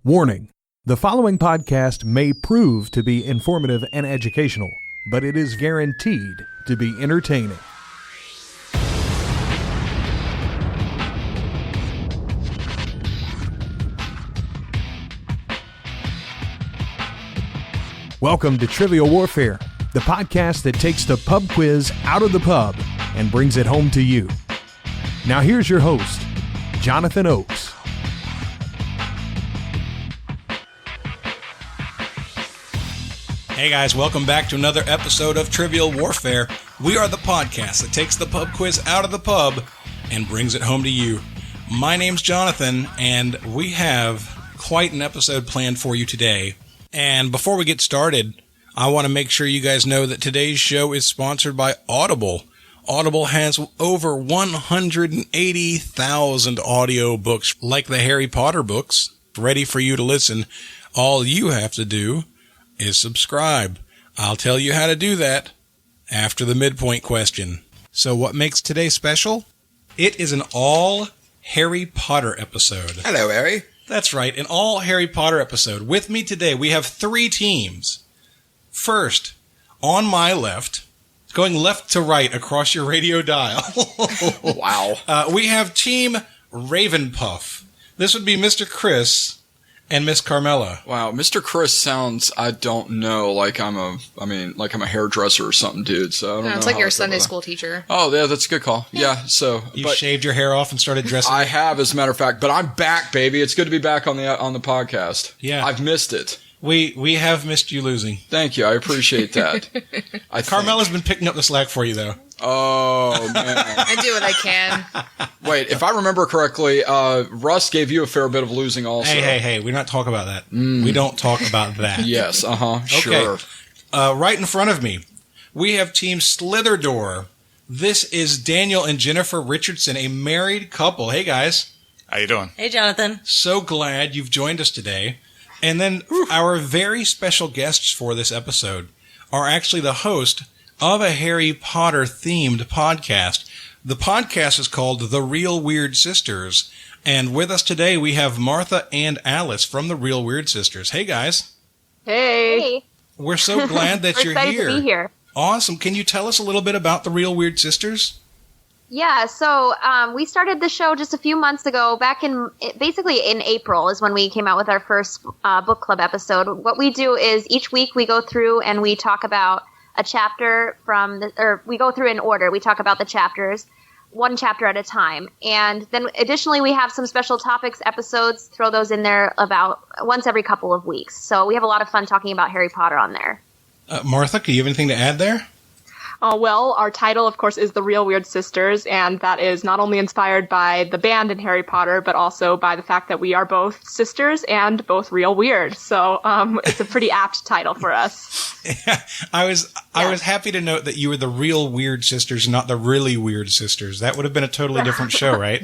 Warning: the following podcast may prove to be informative and educational, but it is guaranteed to be entertaining. Welcome to Trivial Warfare, the podcast that takes the pub quiz out of the pub and brings it home to you. Now here's your host, Jonathan Oakes. Hey guys, welcome back to another episode of Trivial Warfare. We are the podcast that takes the pub quiz out of the pub and brings it home to you. My name's Jonathan, and we have quite an episode planned for you today. And before we get started, I want to make sure you guys know that today's show is sponsored by Audible. Audible has over 180,000 audio books, like the Harry Potter books, ready for you to listen. All you have to do is subscribe. I'll tell you how to do that after the midpoint question. So what makes today special? It is an all Harry Potter episode. Hello, Harry. That's right, an all Harry Potter episode. With me today, we have three teams. First, on my left, going left to right across your radio dial. Wow. We have Team Ravenpuff. This would be Mr. Chris and Miss Carmela. Wow, Mr. Chris sounds, I don't know, like I'm a hairdresser or something, dude. So I don't know. It's like you're a Sunday school teacher. Oh, yeah, that's a good call. Yeah, so You shaved your hair off and started dressing? I have, as a matter of fact, but I'm back, baby. It's good to be back on the podcast. Yeah. I've missed it. We have missed you losing. Thank you. I appreciate that. Carmela's been picking up the slack for you, though. Oh, man. I do what I can. Wait, if I remember correctly, Russ gave you a fair bit of losing also. Hey, we don't talk about that. We don't talk about that. Yes, sure. Okay. Right in front of me, we have Team Slitherdoor. This is Daniel and Jennifer Richardson, a married couple. Hey, guys. How you doing? Hey, Jonathan. So glad you've joined us today. And then our very special guests for this episode are actually the host of a Harry Potter-themed podcast. The podcast is called The Real Weird Sisters. And with us today, we have Martha and Alice from The Real Weird Sisters. Hey, guys. Hey. We're so glad that you're excited here. to be here. Awesome. Can you tell us a little bit about The Real Weird Sisters? Yeah, so we started the show just a few months ago. Basically in April is when we came out with our first book club episode. What we do is each week we go through and we talk about a chapter we go through in order. We talk about the chapters, one chapter at a time. And then additionally we have some special topics episodes, throw those in there about once every couple of weeks. So we have a lot of fun talking about Harry Potter on there. Martha, do you have anything to add there? Well, our title, of course, is The Real Weird Sisters, and that is not only inspired by the band in Harry Potter, but also by the fact that we are both sisters and both real weird. So it's a pretty apt title for us. Yeah, I was happy to note that you were the Real Weird Sisters, not the Really Weird Sisters. That would have been a totally different show, right?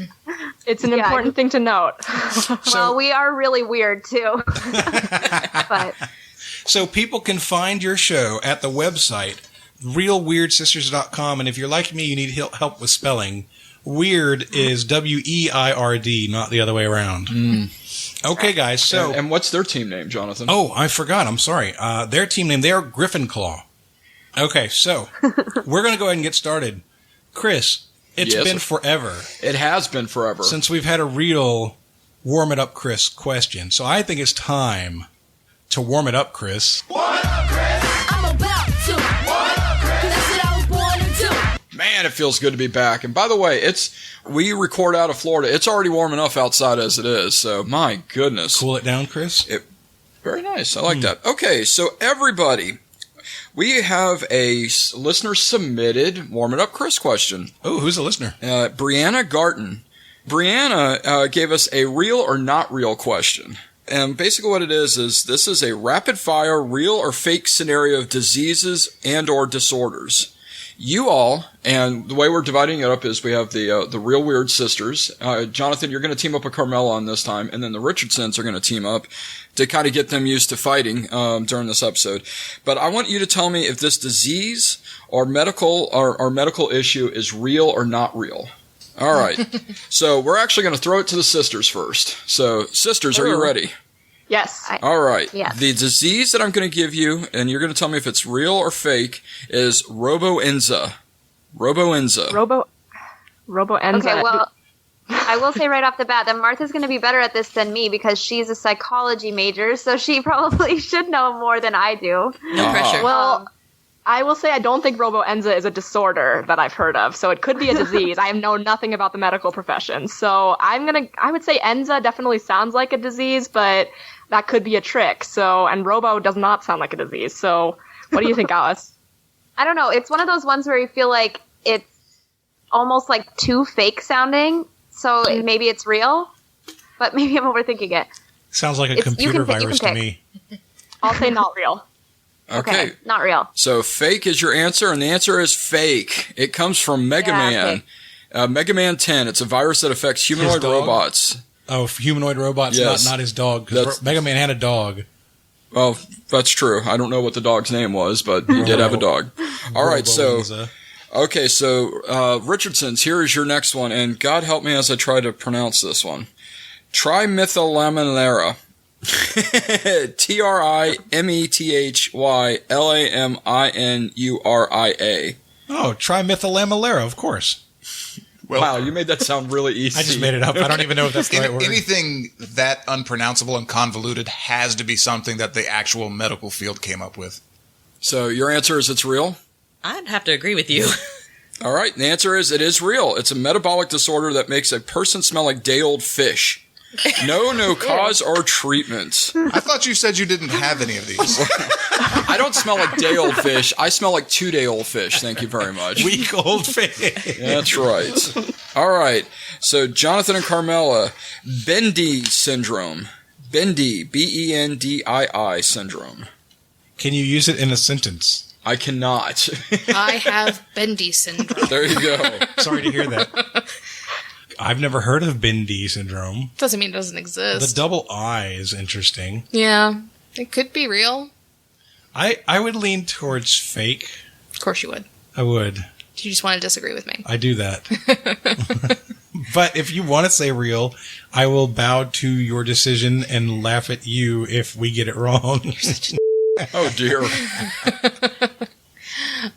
It's an important thing to note. Well, we are really weird, too. But So people can find your show at the website realweirdSisters.com, and if you're like me, you need help with spelling. Weird is W-E-I-R-D, not the other way around. Okay, guys, so... And what's their team name, Jonathan? Oh, I forgot. I'm sorry. Their team name, they are Gryffindor. Okay, so we're going to go ahead and get started. Chris, it's been forever. It has been forever. Since we've had a real warm it up, Chris question. So I think it's time to warm it up, Chris. Warm it up, Chris! I'm about to. That's what I was born to do. Man, it feels good to be back. And by the way, we record out of Florida. It's already warm enough outside as it is. So, my goodness. Cool it down, Chris? Very nice. I like that. Okay, so everybody, we have a listener-submitted Warm It Up Chris question. Oh, who's the listener? Brianna Garton. Brianna gave us a real or not real question. And basically what it is this is a rapid-fire real or fake scenario of diseases and or disorders. You all, and the way we're dividing it up is we have the Real Weird Sisters. Jonathan, you're going to team up with Carmela on this time, and then the Richardsons are going to team up to kind of get them used to fighting during this episode. But I want you to tell me if this disease or medical issue is real or not real. All right. So we're actually going to throw it to the sisters first. So, sisters, are you ready? Yes. All right. Yes. The disease that I'm going to give you, and you're going to tell me if it's real or fake, is robo-enza. Robo-enza. Robo-enza. Okay, well, I will say right off the bat that Martha's going to be better at this than me because she's a psychology major, so she probably should know more than I do. No pressure. Well, I will say I don't think robo-enza is a disorder that I've heard of, so it could be a disease. I know nothing about the medical profession, so I would say enza definitely sounds like a disease, but that could be a trick. So, and robo does not sound like a disease. So, what do you think, Alice? I don't know. It's one of those ones where you feel like it's almost like too fake sounding, so maybe it's real, but maybe I'm overthinking it. Sounds like a You computer can virus to pick. me. I'll say not real. Okay. Not real. So fake is your answer, and the answer is fake. It comes from Mega Yeah, Man. Mega Man 10. It's a virus that affects humanoid dog? robots. Oh, humanoid robots, Yes. not his dog. 'Cause That's- Mega Man had a dog. Well, that's true. I don't know what the dog's name was, but he did have a dog. All right, so Robo-enza. okay, so Richardson's. Here is your next one, and God help me as I try to pronounce this one. Trimethylamilara. Trimethylaminuria. Oh, trimethylamilara, of course. Well, Wow, you made that sound really easy. I just made it up. I don't even know if that's the right word. anything that unpronounceable and convoluted has to be something that the actual medical field came up with. So your answer is it's real? I'd have to agree with you. All right, the answer is it is real. It's a metabolic disorder that makes a person smell like day-old fish. No cause or treatment. I thought you said you didn't have any of these. I don't smell like day-old fish. I smell like 2-day-old fish. Thank you very much. Weak old fish. That's right. All right. So Jonathan and Carmela, Bendy syndrome. Bendy, Bendii syndrome. Can you use it in a sentence? I cannot. I have Bendy syndrome. There you go. Sorry to hear that. I've never heard of Bendy syndrome. Doesn't mean it doesn't The exist. double I is interesting. Yeah, it could be real. I would lean towards fake. Of course you would. I would. You just want to disagree with me. I do that. But if you want to say real, I will bow to your decision and laugh at you if we get it wrong. Oh, dear.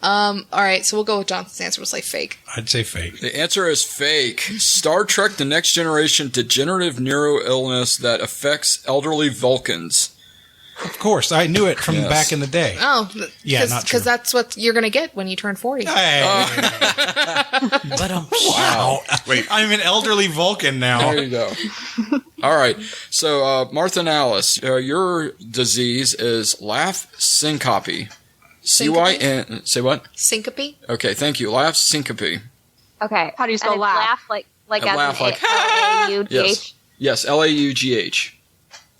All right, so we'll go with Jonathan's answer. We'll say fake. I'd say fake. The answer is fake. Star Trek The Next Generation degenerative neuro illness that affects elderly Vulcans. Of course, I knew it from Yes. back in the day. Oh, Yeah, not true. because that's what you're going to get when you turn 40. Hey. But Wow. Wait. I'm an elderly Vulcan now. There you go. All right. So, Martha and Alice, your disease is laugh syncope. C-Y-N. Say what? Syncope? Okay, thank you. Laugh syncope. Okay. How do you spell and it's laugh? like A as laugh in like- Laughh. Yes. Yes, L-A-U-G-H.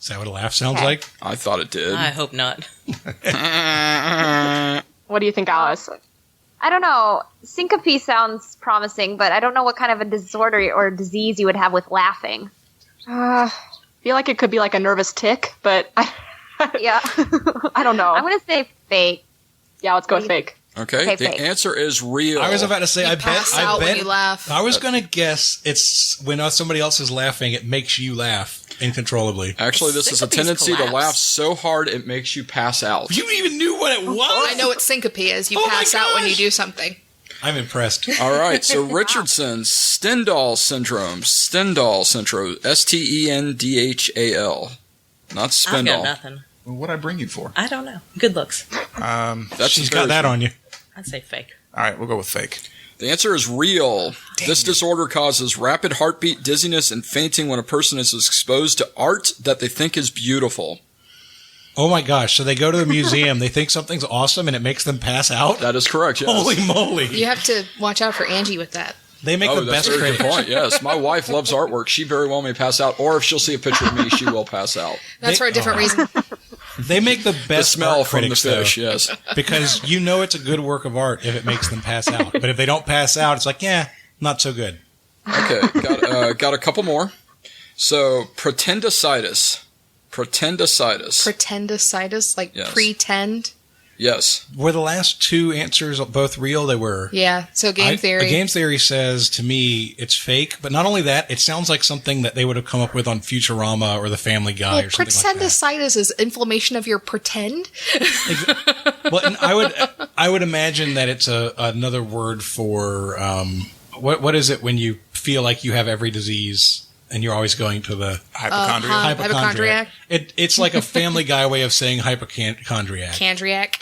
Is that what a laugh sounds Okay. like? I thought it did. I hope not. What do you think, Alice? I don't know. Syncope sounds promising, but I don't know what kind of a disorder or disease you would have with laughing. I feel like it could be like a nervous tick, but Yeah. I don't know. I'm going to say fake. Yeah, let's go with fake. Okay, Okay, the fake. answer is real. I was about to say, You I pass out when bet. you laugh. I was going to guess it's when somebody else is laughing, it makes you laugh uncontrollably. Actually, this is a Syncope's tendency to collapse. laugh so hard it makes you pass out. You even knew what it was? I know what syncope is. You Oh my pass out when you gosh. do something. I'm impressed. All right, so Richardson's Stendhal syndrome. Stendhal syndrome. S-T-E-N-D-H-A-L. Not I've got Spindle. nothing. Well, what'd I bring you for? I don't know. Good looks. That's She's got that on you. I'd say fake. All right, we'll go with fake. The answer is real. This disorder causes rapid heartbeat, dizziness, and fainting when a person is exposed to art that they think is beautiful. Oh my gosh. So they go to the museum, they think something's awesome, and it makes them pass out? That is correct, yes. Holy moly. You have to watch out for Angie with that. They make Oh, the that's best a very good critics. point, yes. My wife loves artwork. She very well may pass out, or if she'll see a picture of me, she will pass out. That's for a different reason. They make the The best smell art from the critics, fish, though, yes. because you know it's a good work of art if it makes them pass out. But if they don't pass out, it's like, yeah, not so good. Okay, got a couple more. So, pretendicitis. Pretendicitis. Pretendicitis, like Yes. pretend. Yes. Were the last two answers both real? They were. Yeah. So game theory. Game theory says to me it's fake, but not only that, it sounds like something that they would have come up with on Futurama or The Family Guy or something like that. Pretendicitis is inflammation of your pretend. Well, and I would imagine that it's another word for what is it when you feel like you have every disease and you're always going to the Hypochondria. Hypochondriac. It's like a Family Guy way of saying hypochondriac. Candriac.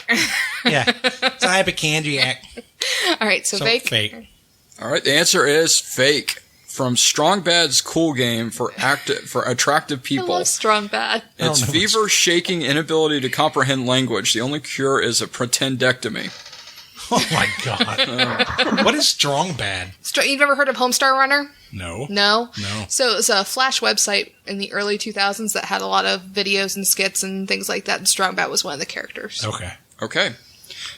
Yeah, it's a hypochondriac. All right, so fake. Fake. All right, the answer is fake. From Strong Bad's cool game for attractive I people. love strong bad. It's fever, shaking, inability to comprehend language. The only cure is a pretendectomy. Oh my god! What is strong bad? You've ever heard of Homestar Runner? No. No? No. So it's a Flash website in the early 2000s that had a lot of videos and skits and things like that, and Strong Bad was one of the characters. Okay.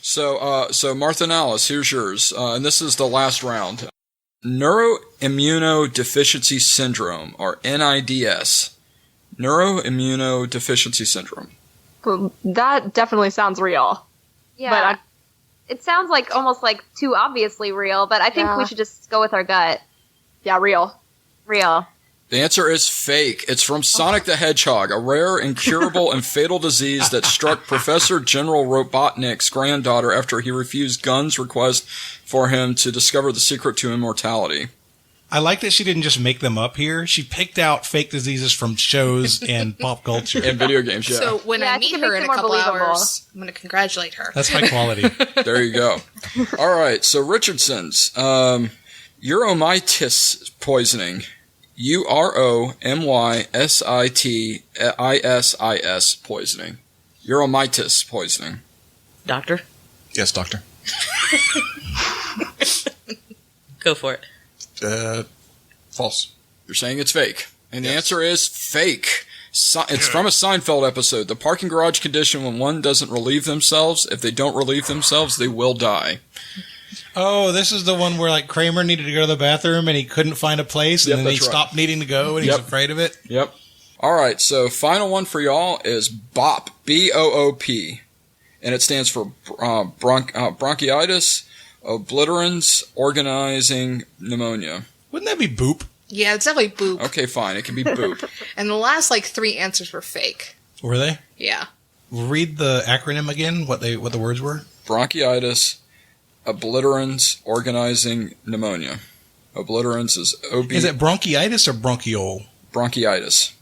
So Martha and Alice, here's yours. And this is the last round. Neuroimmunodeficiency syndrome, or NIDS. Neuroimmunodeficiency syndrome. Well, that definitely sounds real. Yeah. But it sounds like almost like too obviously real, but I think we should just go with our gut. Yeah, real. Real. The answer is fake. It's from Sonic the Hedgehog, a rare, incurable, and fatal disease that struck Professor General Robotnik's granddaughter after he refused Gunn's request for him to discover the secret to immortality. I like that she didn't just make them up here. She picked out fake diseases from shows and pop culture. And video games, yeah. So when Yeah, I I think meet it her makes in it a more couple believable. hours, I'm going to congratulate her. That's high quality. There you go. All right, so Richardson's. Uromytis poisoning. Uromysitis poisoning. Uromytis poisoning. Doctor, Yes, doctor. go for it. False. You're saying it's fake. And the answer is fake. It's from a Seinfeld episode. The parking garage condition when one doesn't relieve themselves. If they don't relieve themselves, they will die. Oh, this is the one where like Kramer needed to go to the bathroom and he couldn't find a place, and Yep, then he that's right. stopped needing to go and he's afraid of it. Yep. All right, so final one for y'all is BOP, B-O-O-P, and it stands for bronchitis, obliterans, organizing pneumonia. Wouldn't that be boop? Yeah, it's definitely boop. Okay, fine, it can be boop. And the last like 3 answers were fake. Were they? Yeah. Read the acronym again. What the words were? Bronchitis, obliterans, organizing pneumonia. Obliterans is OB. Is it bronchitis or bronchiole? Bronchitis.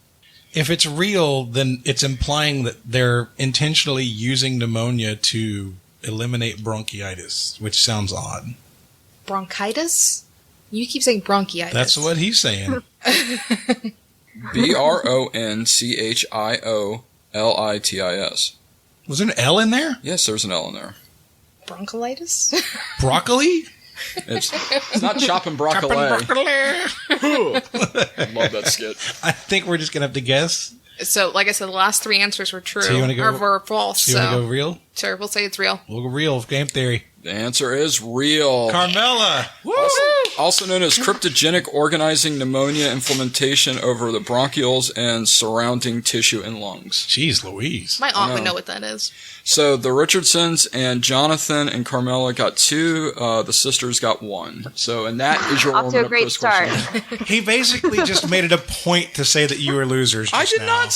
If it's real, then it's implying that they're intentionally using pneumonia to eliminate bronchitis, which sounds odd. Bronchitis? You keep saying bronchitis. That's what he's saying. Bronchiolitis. Was there an L in there? Yes, there's an L in there. Bronchiolitis? Broccoli? It's not chopping broccoli. Love that skit. I think we're just going to have to guess. So, like I said, the last 3 answers were true. So you wanna go- or were false. Do you want to go real? Sure, we'll say it's real. We'll go real. Game theory. The answer is real. Carmella! Also known as cryptogenic organizing pneumonia inflammation over the bronchioles and surrounding tissue and lungs. Jeez Louise. My aunt would know what that is. So the Richardsons and Jonathan and Carmela got 2. The sisters got 1. So, and that is your Off to a warm-up great quiz start. question. He basically just made it a point to say that you were losers. I just did now. not.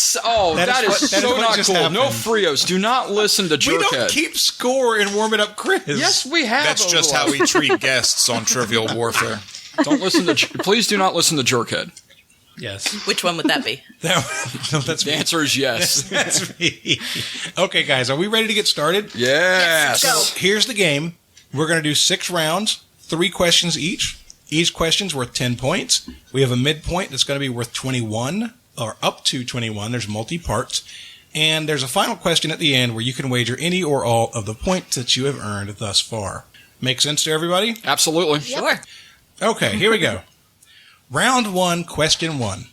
That is that so what not just cool. happened. No Frios. Do not listen to We don't Jerkhead. keep score in warming up Chris. Yes, we have. That's just how we treat guests on Trivial Warfare. Don't listen to. Please do not listen to Jerkhead. Yes. Which one would that be? No, that's The me. answer is yes. That's me. Okay, guys, are we ready to get started? Yes. So, Here's the game. We're going to do 6 rounds, 3 questions each. Each question's worth 10 points. We have a midpoint that's going to be worth 21, or up to 21. There's multi-parts. And there's a final question at the end where you can wager any or all of the points that you have earned thus far. Make sense to everybody? Absolutely. Sure. Okay, here we go. Round 1, question 1.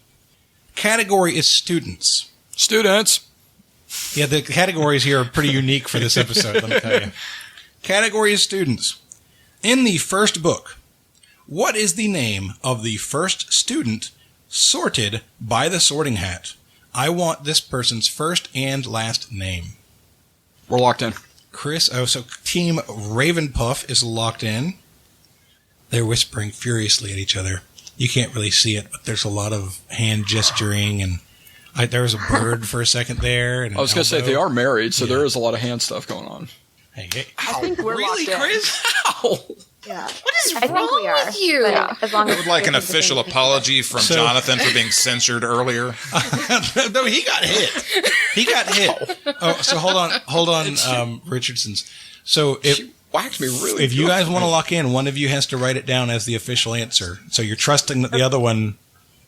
Category is students. Students. Yeah, the categories here are pretty unique for this episode, let me tell you. Category is students. In the first book, what is the name of the first student sorted by the sorting hat? I want this person's first and last name. We're locked in. Chris. Oh, so Team Ravenpuff is locked in. They're whispering furiously at each other. You can't really see it, but there's a lot of hand gesturing, and there was a bird for a second there. And I was going to say, they are married, so Yeah. there is a lot of hand stuff going on. Hey, I think we're really, locked in. Chris? Ow! Yeah. What is I think wrong we are. with you? But as long I as would like an it's the official same thing. apology from So- Jonathan for being censored earlier. No, he got hit. He got hit. Oh, so hold on, Richardson's. So She whacked me really if you good. guys want to lock in, one of you has to write it down as the official answer. So you're trusting that the other one.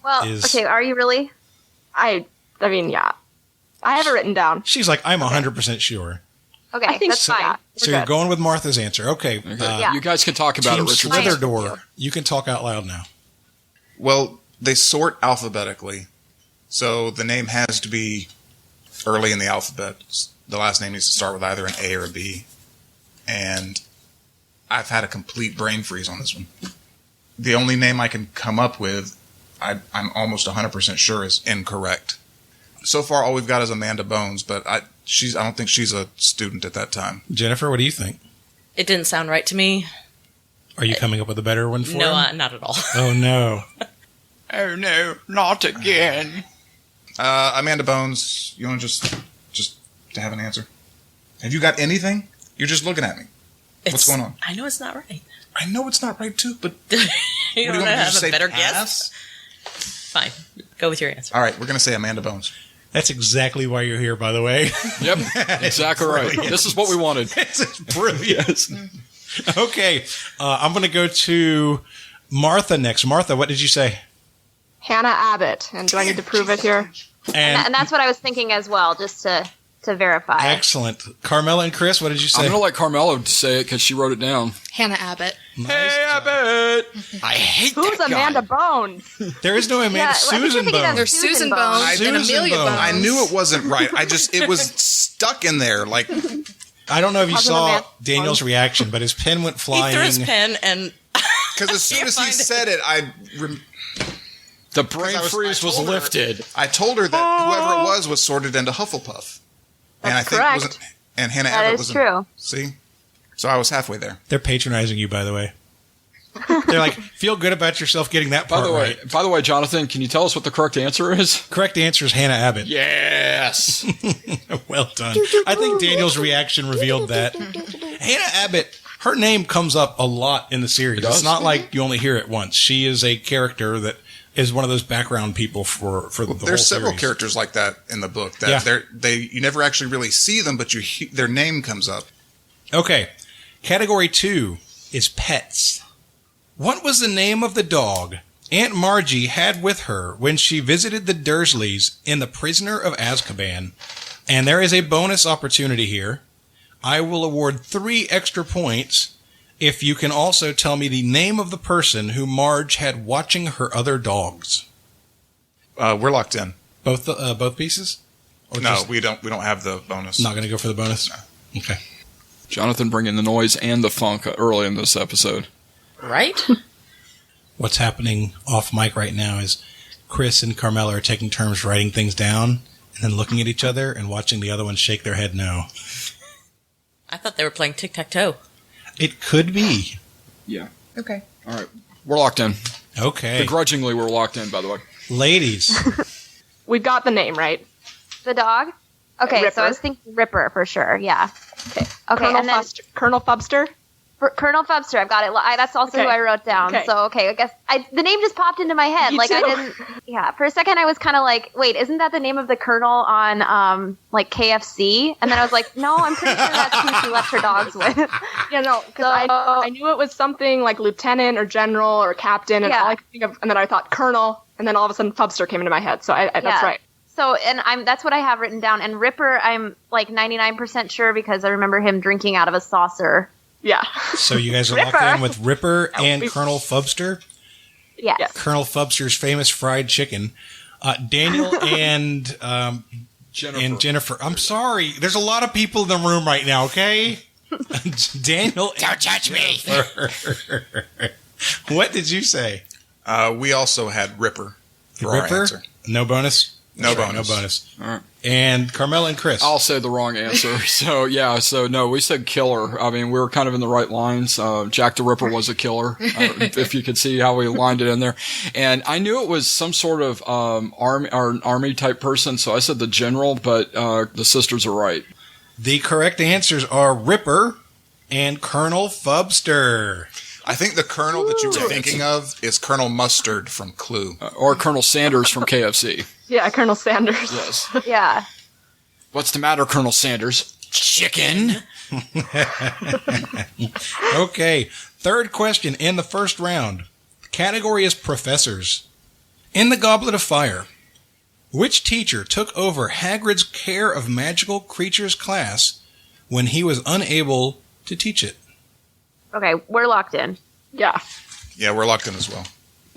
Well, is- okay, are you really? I mean, yeah. I have it written down. She's like, I'm 100% sure. Okay, I think that's so. fine. Yeah. So We're you're good. going with Martha's answer. Okay. Okay. Yeah. You guys can talk about Team it, Richard. Fine. Slitherdor, you can talk out loud now. Well, they sort alphabetically, so the name has to be early in the alphabet. The last name needs to start with either an A or a B. And I've had a complete brain freeze on this one. The only name I can come up with, I'm almost 100% sure is incorrect. So far, all we've got is Amanda Bones, but I don't think she's a student at that time. Jennifer, what do you think? It didn't sound right to me. Are you coming up with a better one for No, him? not at all. Oh, no. Oh no, not again. Amanda Bones, you want to just to have an answer? Have you got anything? You're just looking at me. What's going on? I know it's not right. I know it's not right too, but You What do don't you want me to have just a say better pass? guess? Fine. Go with your answer. all right, we're gonna say Amanda Bones. That's exactly why you're here, by the way. Yep, exactly right. This is what we wanted. This is brilliant. Okay, I'm going to go to Martha next. Martha, what did you say? Hannah Abbott. And do I need to prove it here? And that's what I was thinking as well, just to verify. Excellent. Carmela and Chris, what did you say? I'm going to let Carmelo say it because she wrote it down. Hannah Abbott. Hey, Abbott! I hate Who's that guy. Amanda Bones? There is no Amanda. Yeah, I think Susan you're thinking of Bones. There's Susan Bones and Susan Amelia Bones. Bones. I knew it wasn't right. It was stuck in there. Like, I don't know if you Other than saw Amanda Daniel's Bones. reaction, but his pen went He flying. threw his pen and because as soon Can't as he find it. said it, The brain I freeze was told her- lifted. I told her that whoever it was sorted into Hufflepuff, and I That's think correct. it wasn't. And Hannah That Abbott is wasn't. true. See, so I was halfway there. They're patronizing you, by the way. They're like, feel good about yourself getting that By part the way, right. Jonathan, can you tell us what the correct answer is? Correct answer is Hannah Abbott. Yes. Well done. I think Daniel's reaction revealed that. Hannah Abbott, her name comes up a lot in the series. It does? It's not like you only hear it once. She is a character that is one of those background people for the whole There's several series. characters like that in the book that you never actually really see them, but their name comes up. Okay. Category 2 is pets. What was the name of the dog Aunt Margie had with her when she visited the Dursleys in The Prisoner of Azkaban? And there is a bonus opportunity here. I will award 3 extra points if you can also tell me the name of the person who Marge had watching her other dogs. We're locked in. Both pieces? Or No, just we don't have the bonus. not going to go for the bonus? Okay. Jonathan bringing the noise and the funk early in this episode. right? What's happening off mic right now is Chris and Carmela are taking turns writing things down and then looking at each other and watching the other one shake their head no. I thought they were playing tic-tac-toe. It could be. Yeah. Okay. All right. We're locked in. Okay. Begrudgingly, we're locked in, by the way. Ladies, We've got the name right. The dog? Okay, Ripper. so I was thinking Ripper for sure, yeah. Okay, Colonel, and then Colonel Fubster? Colonel Fubster, I've got it. That's also Okay. who I wrote down. Okay. So, okay, I guess the name just popped into my head. Me like, I too. didn't, yeah, for a second I was kind of like, wait, isn't that the name of the Colonel on, like, KFC? And then I was like, no, I'm pretty sure that's who she left her dogs with. Yeah, no, because So- I knew it was something like lieutenant or general or captain, and Yeah. all I could think of, and then I thought colonel, and then all of a sudden Fubster came into my head. So that's Yeah. right. So, and that's what I have written down. And Ripper, I'm like 99% sure because I remember him drinking out of a saucer. Yeah. so you guys are locked Ripper. in with Ripper and we- Colonel Fubster. Yes. Yes. Colonel Fubster's famous fried chicken. Daniel and Jennifer. I'm sorry. There's a lot of people in the room right now, okay? Daniel Don't touch me. What did you say? We also had Ripper for our Ripper? answer. No bonus? No That's right, bonus. No bonus. All right. And Carmela and Chris. I'll say the wrong answer. So no, we said killer. I mean, we were kind of in the right lines. Jack the Ripper was a killer, if you could see how we lined it in there. And I knew it was some sort of army type person, so I said the general, but the sisters are right. The correct answers are Ripper and Colonel Fubster. I think the Colonel that you were thinking of is Colonel Mustard from Clue. Or Colonel Sanders from KFC. Yeah, Colonel Sanders. Yes. Yeah. What's the matter, Colonel Sanders? Chicken. Okay, third question in the first round. The category is professors. In the Goblet of Fire, which teacher took over Hagrid's care of magical creatures class when he was unable to teach it? Okay, we're locked in. Yeah. Yeah, we're locked in as well.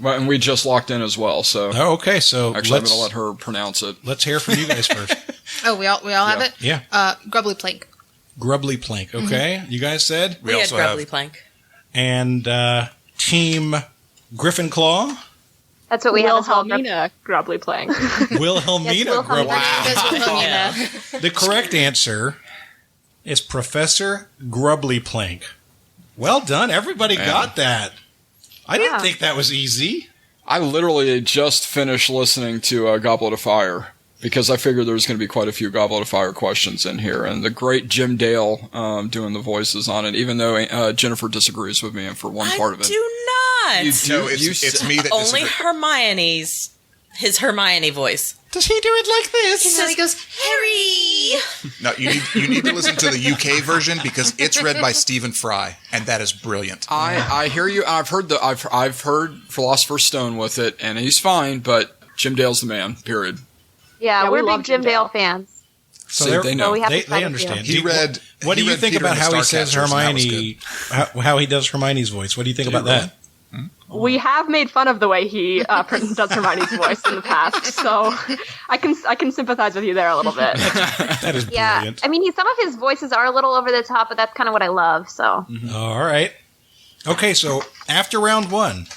Well, and we just locked in as well, so Oh, okay, so actually I'm let's, going to let her pronounce it. let's hear from you guys first. Oh, we all have Yeah. it? Yeah. Grubbly Plank. Grubbly Plank, okay? You guys said? We had also Grubbly have Plank. And Team Griffin Claw? That's what we have as well. Wilhelmina Grubbly playing. Wilhelmina Yes, Grubbly. Wilhelmina. That's what The correct answer is Professor Grubbly Plank. Well done. Everybody got that. I didn't Yeah. think that was easy. I literally just finished listening to Goblet of Fire because I figured there was going to be quite a few Goblet of Fire questions in here. And the great Jim Dale doing the voices on it, even though Jennifer disagrees with me for one part of it. I do not. You No, it's me that Only disagrees. His Hermione voice. Does he do it like this? And then he goes, Harry! No, you need to listen to the UK version because it's read by Stephen Fry, and that is brilliant. I hear you. I've heard Philosopher's Stone with it, and he's fine. But Jim Dale's the man. Period. Yeah, Yeah, we're we love big Jim Jim Dale Dale. fans. So See, they're- they know. So we have to They fight with understand. He Do you- read. What do he you read think Peter about and the how he says Starcatchers, and that was Hermione? How he does Hermione's voice? What do you think about that? We have made fun of the way he does Hermione's voice in the past, so I can sympathize with you there a little bit. That is Yeah, brilliant. I mean, some of his voices are a little over the top, but that's kind of what I love. So All right. Okay, so after round one,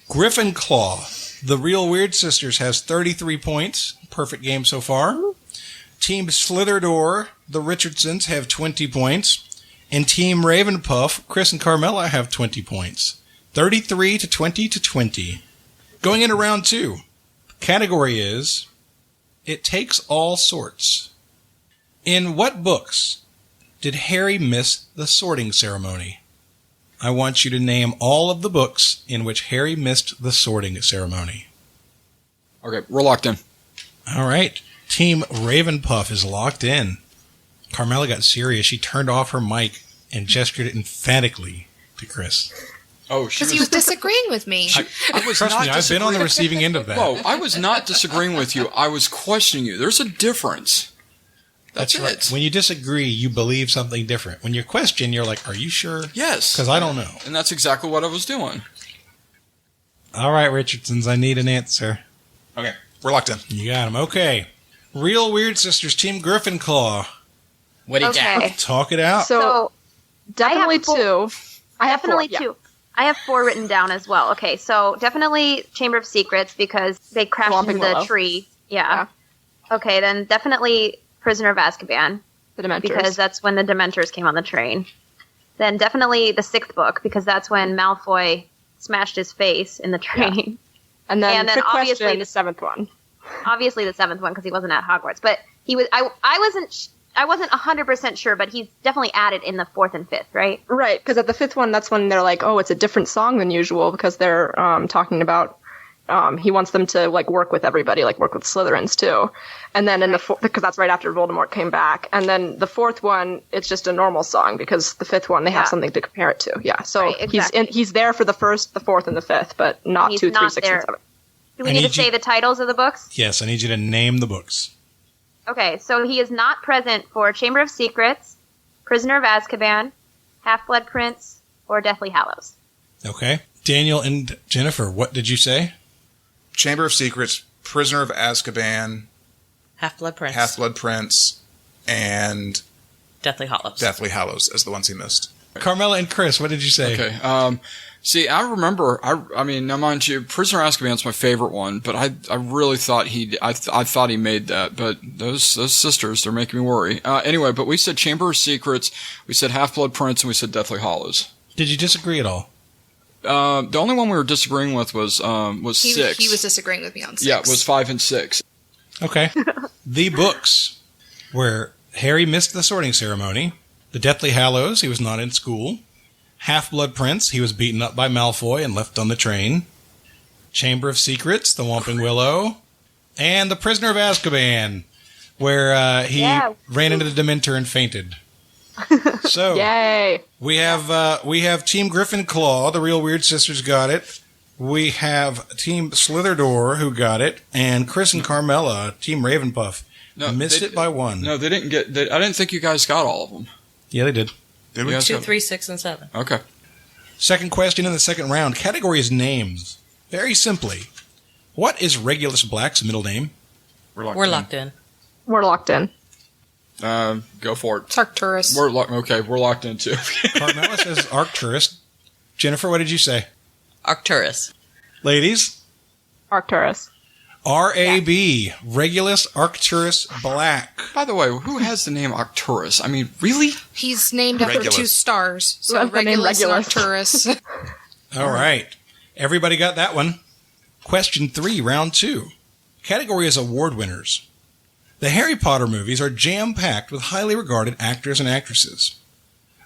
Griffin Claw, the Real Weird Sisters, has 33 points. Perfect game so far. Team Slitherdor, the Richardsons, have 20 points. And Team Ravenpuff, Chris and Carmela, have 20 points. 33 to 20 to 20. Going into round two, category is It Takes All Sorts. In what books did Harry miss the sorting ceremony? I want you to name all of the books in which Harry missed the sorting ceremony. Okay, we're locked in. All right. Team Ravenpuff is locked in. Carmela got serious. She turned off her mic and gestured emphatically to Chris. Oh, she because he was disagreeing with me. I was Trust not me, I've been on the disagreeing- receiving end of that. Whoa, I was not disagreeing with you. I was questioning you. There's a difference. That's right. it. When you disagree, you believe something different. When you question, you're like, are you sure? Yes. Because I don't know. And that's exactly what I was doing. All right, Richardsons, I need an answer. Okay, we're locked in. You got him. Okay. Real Weird Sisters, Team Griffin Claw. What do you got? okay, Talk it out. So definitely four- two. I have definitely four, yeah. two. I have 4 written down as well. Okay, so definitely Chamber of Secrets because they crashed Whomping into the Willow. tree. Yeah. Okay, then definitely Prisoner of Azkaban The Dementors. because that's when the Dementors came on the train. Then definitely the 6th book because that's when Malfoy smashed his face in the train. and then and then trick obviously question, the- the 7th one. Obviously the 7th one because he wasn't at Hogwarts, but he was. I wasn't 100% sure, but he's definitely added in the 4th and 5th, right? Right, because at the 5th one, that's when they're like, oh, it's a different song than usual because they're talking about he wants them to like work with everybody, like work with Slytherins too. And then in the because that's right after Voldemort came back. And then the 4th one, it's just a normal song because the 5th one they have Yeah. something to compare it to. Yeah, so Right, exactly. he's there for the 1st, the 4th, and the 5th, but not He's 2, 3, not 6, there. and 7. Do we I need to need you- say the titles of the books? Yes, I need you to name the books. Okay, so he is not present for Chamber of Secrets, Prisoner of Azkaban, Half-Blood Prince, or Deathly Hallows. Okay. Daniel and Jennifer, what did you say? Chamber of Secrets, Prisoner of Azkaban, Half-Blood Prince. Half-Blood Prince, and Deathly Hallows. Deathly Hallows as the ones he missed. Carmela and Chris, what did you say? Okay. See, I remember. I mean, now mind you, Prisoner of Azkaban's my favorite one, but I really thought I thought he made that. But those sisters, they're making me worry. Anyway, but we said Chamber of Secrets, we said Half-Blood Prince, and we said Deathly Hallows. Did you disagree at all? The only one we were disagreeing with was 6. He was disagreeing with me on 6. Yeah, it was 5 and 6. Okay. The books where Harry missed the sorting ceremony. The Deathly Hallows, he was not in school. Half-Blood Prince, he was beaten up by Malfoy and left on the train. Chamber of Secrets, the Whomping Willow. And The Prisoner of Azkaban, where he ran into the Dementor and fainted. So, Yay! we have Team Gryffindor, the Real Weird Sisters got it. We have Team Slitherdor, who got it. And Chris and Carmela, Team Ravenpuff, missed it by 1. No, they didn't get... I didn't think you guys got all of them. Yeah, they did. Did we? 2, 3, 6, and 7. Okay. Second question in the second round. Category is names. Very simply, what is Regulus Black's middle name? We're locked in. We're locked in. Go for it. It's Arcturus. We're locked in too. Carmela says Arcturus. Jennifer, what did you say? Arcturus. Ladies? Arcturus. R-A-B. Regulus Arcturus Black. By the way, who has the name Arcturus? I mean, really? He's named after Regulus. 2 stars. So Who has the name Regulus and Regulus? Arcturus. All right. Everybody got that one. Question 3, round 2. Category is award winners. The Harry Potter movies are jam-packed with highly regarded actors and actresses.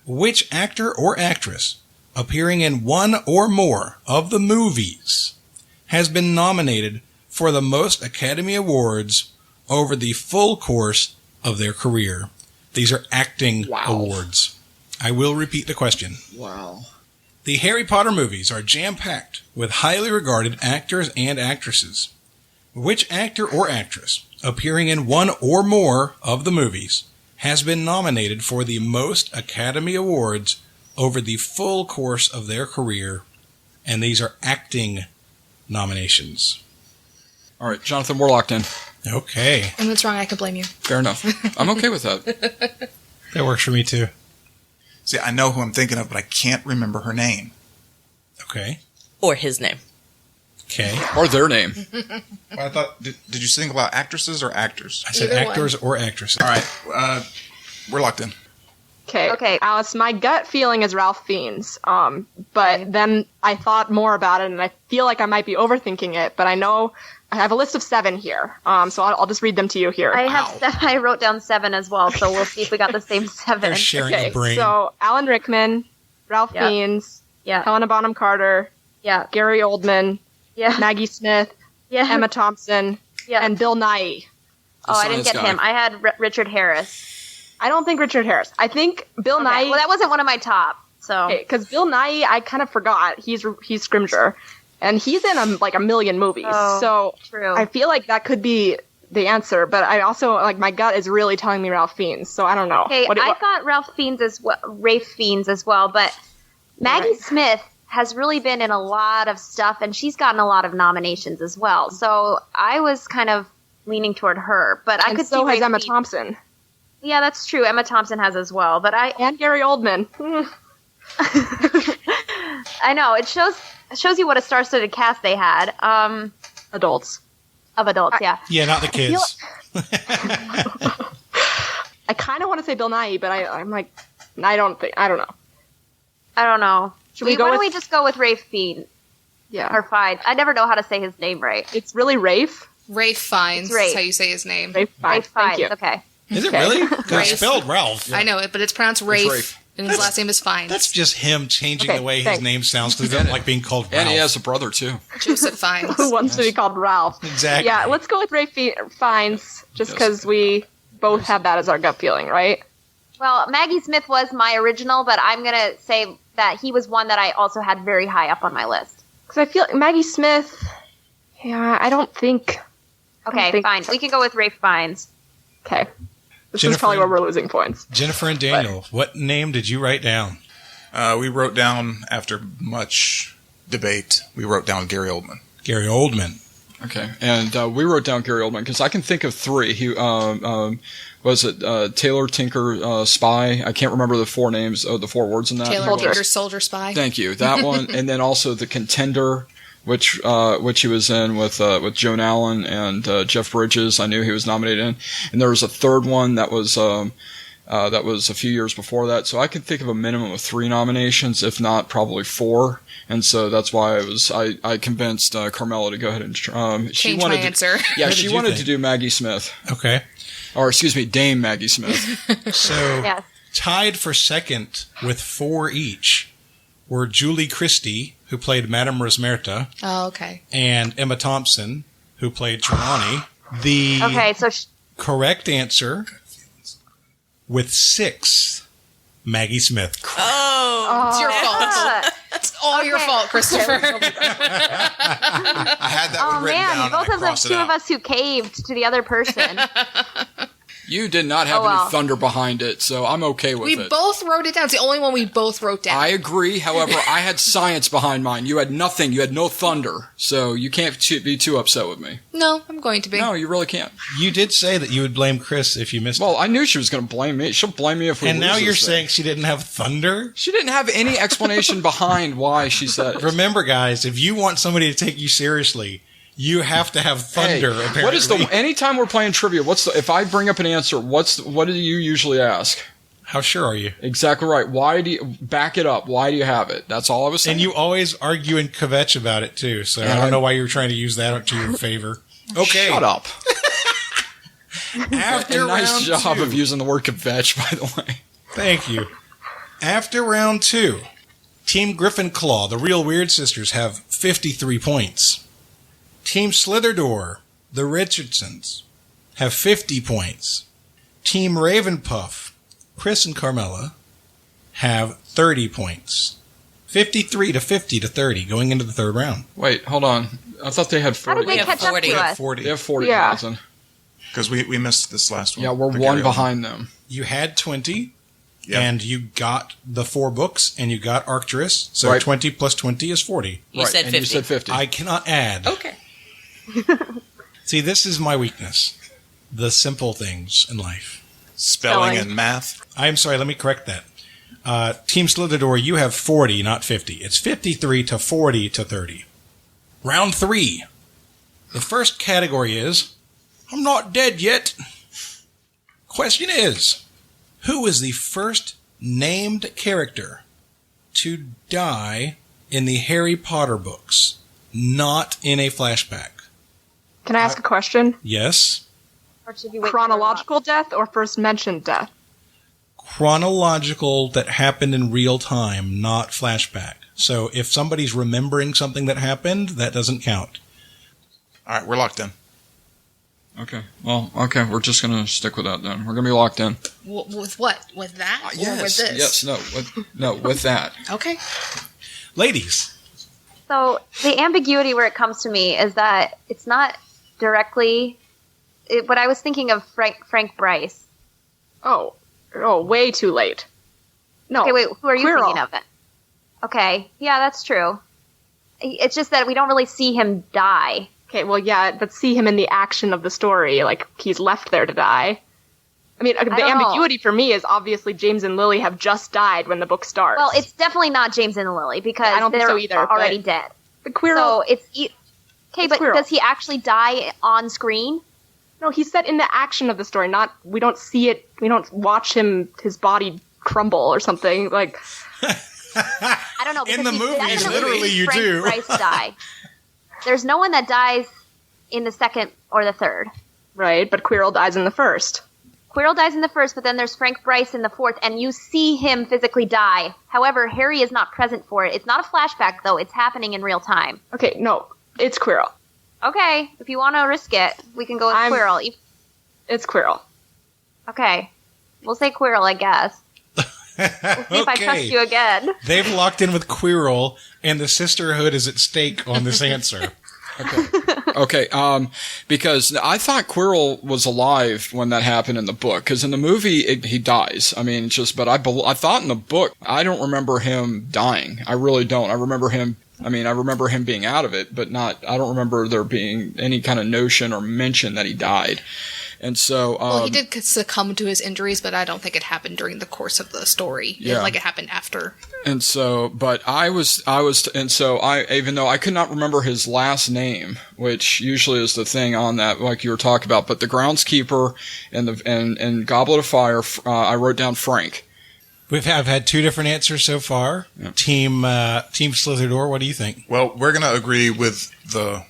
Which actor or actress appearing in one or more of the movies has been nominated for the most Academy Awards over the full course of their career? These are acting awards. I will repeat the question. Wow. The Harry Potter movies are jam-packed with highly regarded actors and actresses. Which actor or actress appearing in one or more of the movies has been nominated for the most Academy Awards over the full course of their career? And these are acting nominations. All right, Jonathan, we're locked in. Okay. And what's wrong, I can blame you. Fair enough. I'm okay with that. That works for me too. See, I know who I'm thinking of, but I can't remember her name. Okay. Or his name. Okay. Or their name. Well, I thought, did you single out actresses or actors? I said Either actors or actresses. All right, we're locked in. Okay, Alice, my gut feeling is Ralph Fiennes. But then I thought more about it, and I feel like I might be overthinking it. But I know I have a list of 7 here, so I'll just read them to you here. I wrote down 7 as well, so we'll see if we got the same 7. They're sharing the brain. So Alan Rickman, Ralph Fiennes, Helena Bonham Carter, Gary Oldman, Maggie Smith, Emma Thompson, and Bill Nighy. I didn't get him. I had Richard Harris. I don't think Richard Harris. I think Bill Nighy. Well, that wasn't one of my top. So because Bill Nighy, I kind of forgot. He's Scrimgeour, and he's in a million movies. So true. I feel like that could be the answer. But I also my gut is really telling me Ralph Fiennes. So I don't know. Okay, I thought Ralph Fiennes as well, Rafe Fiennes as well, but Maggie Smith has really been in a lot of stuff, and she's gotten a lot of nominations as well. So I was kind of leaning toward her, but I could see so has Rafe Emma Fiennes. Thompson. Yeah, that's true. Emma Thompson has as well, but and Gary Oldman. I know it shows you what a star-studded cast they had. Adults. Yeah. Yeah, not the kids. I kind of want to say Bill Nighy, but I'm like, I don't know. I don't know. Why don't we just go with Rafe Fiennes? Yeah. Or Fiennes. I never know how to say his name right. It's really Rafe. Rafe Fiennes. Rafe. That's how you say his name. Rafe Fiennes. Rafe Fiennes. Thank you. Okay. Is it really? 'Cause it's spelled Ralph. I know it, but it's pronounced Rafe, Rafe. and his last name is Fiennes. That's just him changing the way his thanks. name sounds because he doesn't like being called Ralph. And he has a brother, too. Joseph Fiennes. Who wants to be called Ralph? Exactly. Yeah, let's go with Rafe Fiennes, just because we both have that as our gut feeling, right? Well, Maggie Smith was my original, but I'm going to say that he was one that I also had very high up on my list. Because I feel Maggie Smith, I don't think... Okay, fine. We can go with Rafe Fiennes. Okay. This Jennifer is probably where we're losing points. Jennifer and Daniel, what name did you write down? We wrote down, after much debate, we wrote down Gary Oldman. Gary Oldman. Okay, and we wrote down Gary Oldman because I can think of three. He was it Taylor, Tinker, Spy? I can't remember the four names, the four words in that. Taylor, Tinker, Soldier, Spy. Thank you, that one, and then also The Contender, which he was in with Joan Allen and Jeff Bridges. I knew he was nominated in, and there was a third one that was a few years before that. So I could think of a minimum of 3 nominations, if not probably 4. And so that's why I convinced Carmela to go ahead and change my answer. Yeah, she wanted to do Maggie Smith. Okay. Or excuse me, Dame Maggie Smith. So tied for second with 4 each were Julie Christie, who played Madame Rosmerta. Oh, okay. And Emma Thompson, who played Trelawney. The correct answer with 6, Maggie Smith. Oh, it's your fault. It's all your fault, Christopher. I had that one written down. Both of the two of us who caved to the other person. You did not have any thunder behind it, so I'm okay with it. We both wrote it down. It's the only one we both wrote down. I agree. However, I had science behind mine. You had nothing. You had no thunder. So you can't be too upset with me. No, I'm going to be. No, you really can't. You did say that you would blame Chris if you missed it. Well, I knew she was going to blame me. She'll blame me if we lose. And now you're this saying she didn't have thunder? She didn't have any explanation behind why she said it. Remember, guys, if you want somebody to take you seriously, you have to have thunder, apparently. What is anytime we're playing trivia, if I bring up an answer, what do you usually ask? How sure are you? Exactly right. Why do you back it up? Why do you have it? That's all I was saying. And you always argue and kvetch about it too, so I don't know why you're trying to use that to your favor. Okay. Shut up. After nice job round 2, of using the word kvetch, by the way. Thank you. After round 2, Team Gryffindor, the Real Weird Sisters, have 53 points. Team Slitherdoor, the Richardsons, have 50 points. Team Ravenpuff, Chris and Carmela, have 30 points. 53 to 50 to 30 going into the third round. Wait, hold on. I thought they had 40. How did they catch up to us? 40. They have 40, Yeah. Jonathan. Because we missed this last one. Yeah, we're The one Gary behind them. You had 20, Yep. and you got the 4 books, and you got Arcturus, so Right. 20 plus 20 is 40. You said and 50. you said 50. I cannot add. Okay. See, this is my weakness. The simple things in life. Spelling and math. I'm sorry, let me correct that. Team Slitherdoor, you have 40, not 50. It's 53 to 40 to 30. Round 3. The first category is, I'm not dead yet. Question is, who is the first named character to die in the Harry Potter books, not in a flashback? Can I ask a question? Yes. Or should you wait Chronological death or first mentioned death? Chronological that happened in real time, not flashback. So if somebody's remembering something that happened, that doesn't count. All right, we're locked in. Okay. Well, okay. We're just going to stick with that then. We're going to be locked in. With what? With that? Or with Yes. this? Yes. No. With that. Okay. Ladies, So the ambiguity where it comes to me is that it's not directly. What I was thinking of Frank Bryce. Oh, way too late. No. Okay, wait. Who are you Quirrell. thinking of? Then? Okay, yeah, that's true. It's just that we don't really see him die. Okay, well, yeah, but see him in the action of the story, like he's left there to die. I mean, the don't know. ambiguity for me is obviously James and Lily have just died when the book starts. Well, it's definitely not James and Lily because I don't think they're so either, already but- dead. the Quirrell. So it's okay, but Quirrell. does he actually die on screen? No, he said in the action of the story, not we don't see it. We don't watch his body crumble or something like. I don't know. In because the we movies, definitely literally, see you Frank do. Bryce die. There's no one that dies in the second or the third. Right, but Quirrell dies in the first. Quirrell dies in the first, but then there's Frank Bryce in the fourth, and you see him physically die. However, Harry is not present for it. It's not a flashback, though. It's happening in real time. Okay, no, it's Quirrell. Okay, if you want to risk it, we can go with Quirrell. It's Quirrell. Okay, we'll say Quirrell, I guess. We'll see if I trust you again. They've locked in with Quirrell, and the sisterhood is at stake on this answer. Okay, because I thought Quirrell was alive when that happened in the book. Because in the movie, he dies. I mean, but I thought in the book, I don't remember him dying. I really don't. I remember him I mean, I remember him being out of it, but I don't remember there being any kind of notion or mention that he died. And so, well, he did succumb to his injuries, but I don't think it happened during the course of the story. Yeah. Like it happened after. And so, but even though I could not remember his last name, which usually is the thing on that, like you were talking about, but the groundskeeper and Goblet of Fire, I wrote down Frank. I've had two different answers so far. Yep. Team Slitherdor, what do you think? Well, we're going to agree with the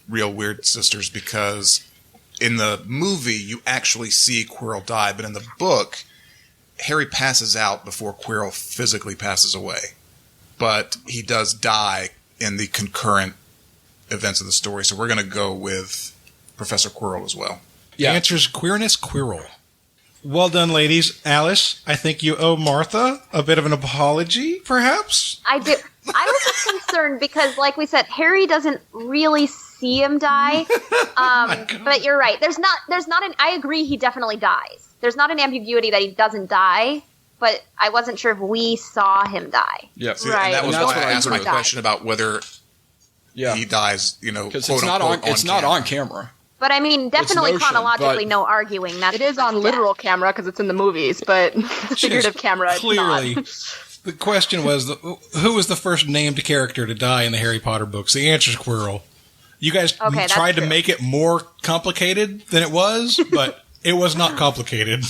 Real Weird Sisters because in the movie, you actually see Quirrell die, but in the book, Harry passes out before Quirrell physically passes away. But he does die in the concurrent events of the story, so we're going to go with Professor Quirrell as well. Yeah. The answer is Queerness Quirrell. Well done, ladies. Alice, I think you owe Martha a bit of an apology, perhaps? I do. I was just concerned because, like we said, Harry doesn't really see him die. But you're right. There's not I agree he definitely dies. There's not an ambiguity that he doesn't die, but I wasn't sure if we saw him die. Yeah, right. And that was why I asked my died. question about whether he dies, because it's not on camera. But I mean, definitely notion, chronologically, but no arguing. It is on literal camera because it's in the movies, but figurative camera, it's clearly. not. The question was, who was the first named character to die in the Harry Potter books? The answer is Quirrell. You guys tried to make it more complicated than it was, but it was not complicated.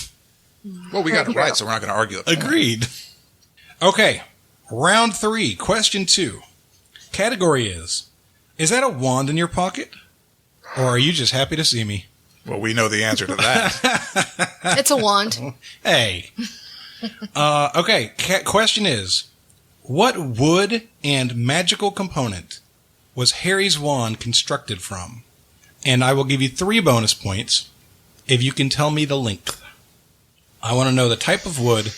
Well, we got it right, so we're not going to argue it. Agreed. Okay, round 3, question 2. Category is that a wand in your pocket? Or are you just happy to see me? Well, we know the answer to that. It's a wand. Hey. Okay, question is, what wood and magical component was Harry's wand constructed from? And I will give you 3 bonus points if you can tell me the length. I want to know the type of wood,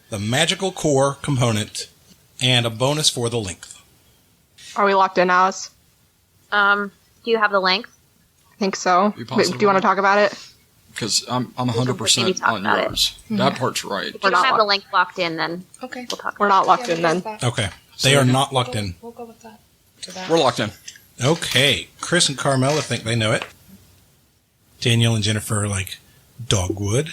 the magical core component, and a bonus for the length. Are we locked in, Alice? Do you have the length? I think so. Do you want to talk about it? Because I'm 100% on yours. That part's right. If you don't have the length locked in, then okay. We'll talk. We're not locked in then. Okay. They are not locked in. We'll go with that. We're locked in. Okay. Chris and Carmela think they know it. Daniel and Jennifer are like, dogwood.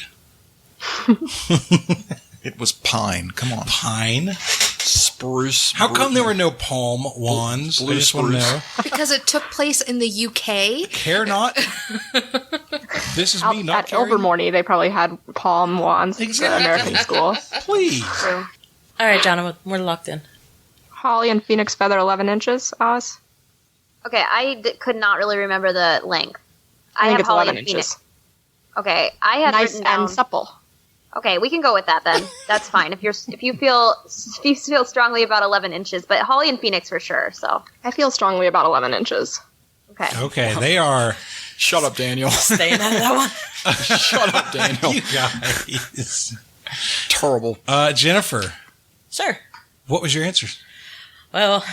It was pine. Come on. Pine. Spruce. How come there were no palm wands? Blue I just want to know. Because it took place in the UK. Care not. This is me not At caring. Ilvermorny, they probably had palm wands Exactly. in American school. Please. All right, John, we're locked in. Holly and Phoenix Feather, 11 inches, Alice? Okay, I could not really remember the length. I think have it's Holly 11 and inches. Phoenix. Okay, I had Nice written down. and supple. Okay, we can go with that then. That's fine. If you feel strongly about 11 inches, but Holly and Phoenix for sure. So I feel strongly about 11 inches. okay. Okay, they are. Shut up, Daniel. Staying out of that one. Shut up, Daniel. You guys. Terrible. Jennifer, Sure. what was your answer? Well,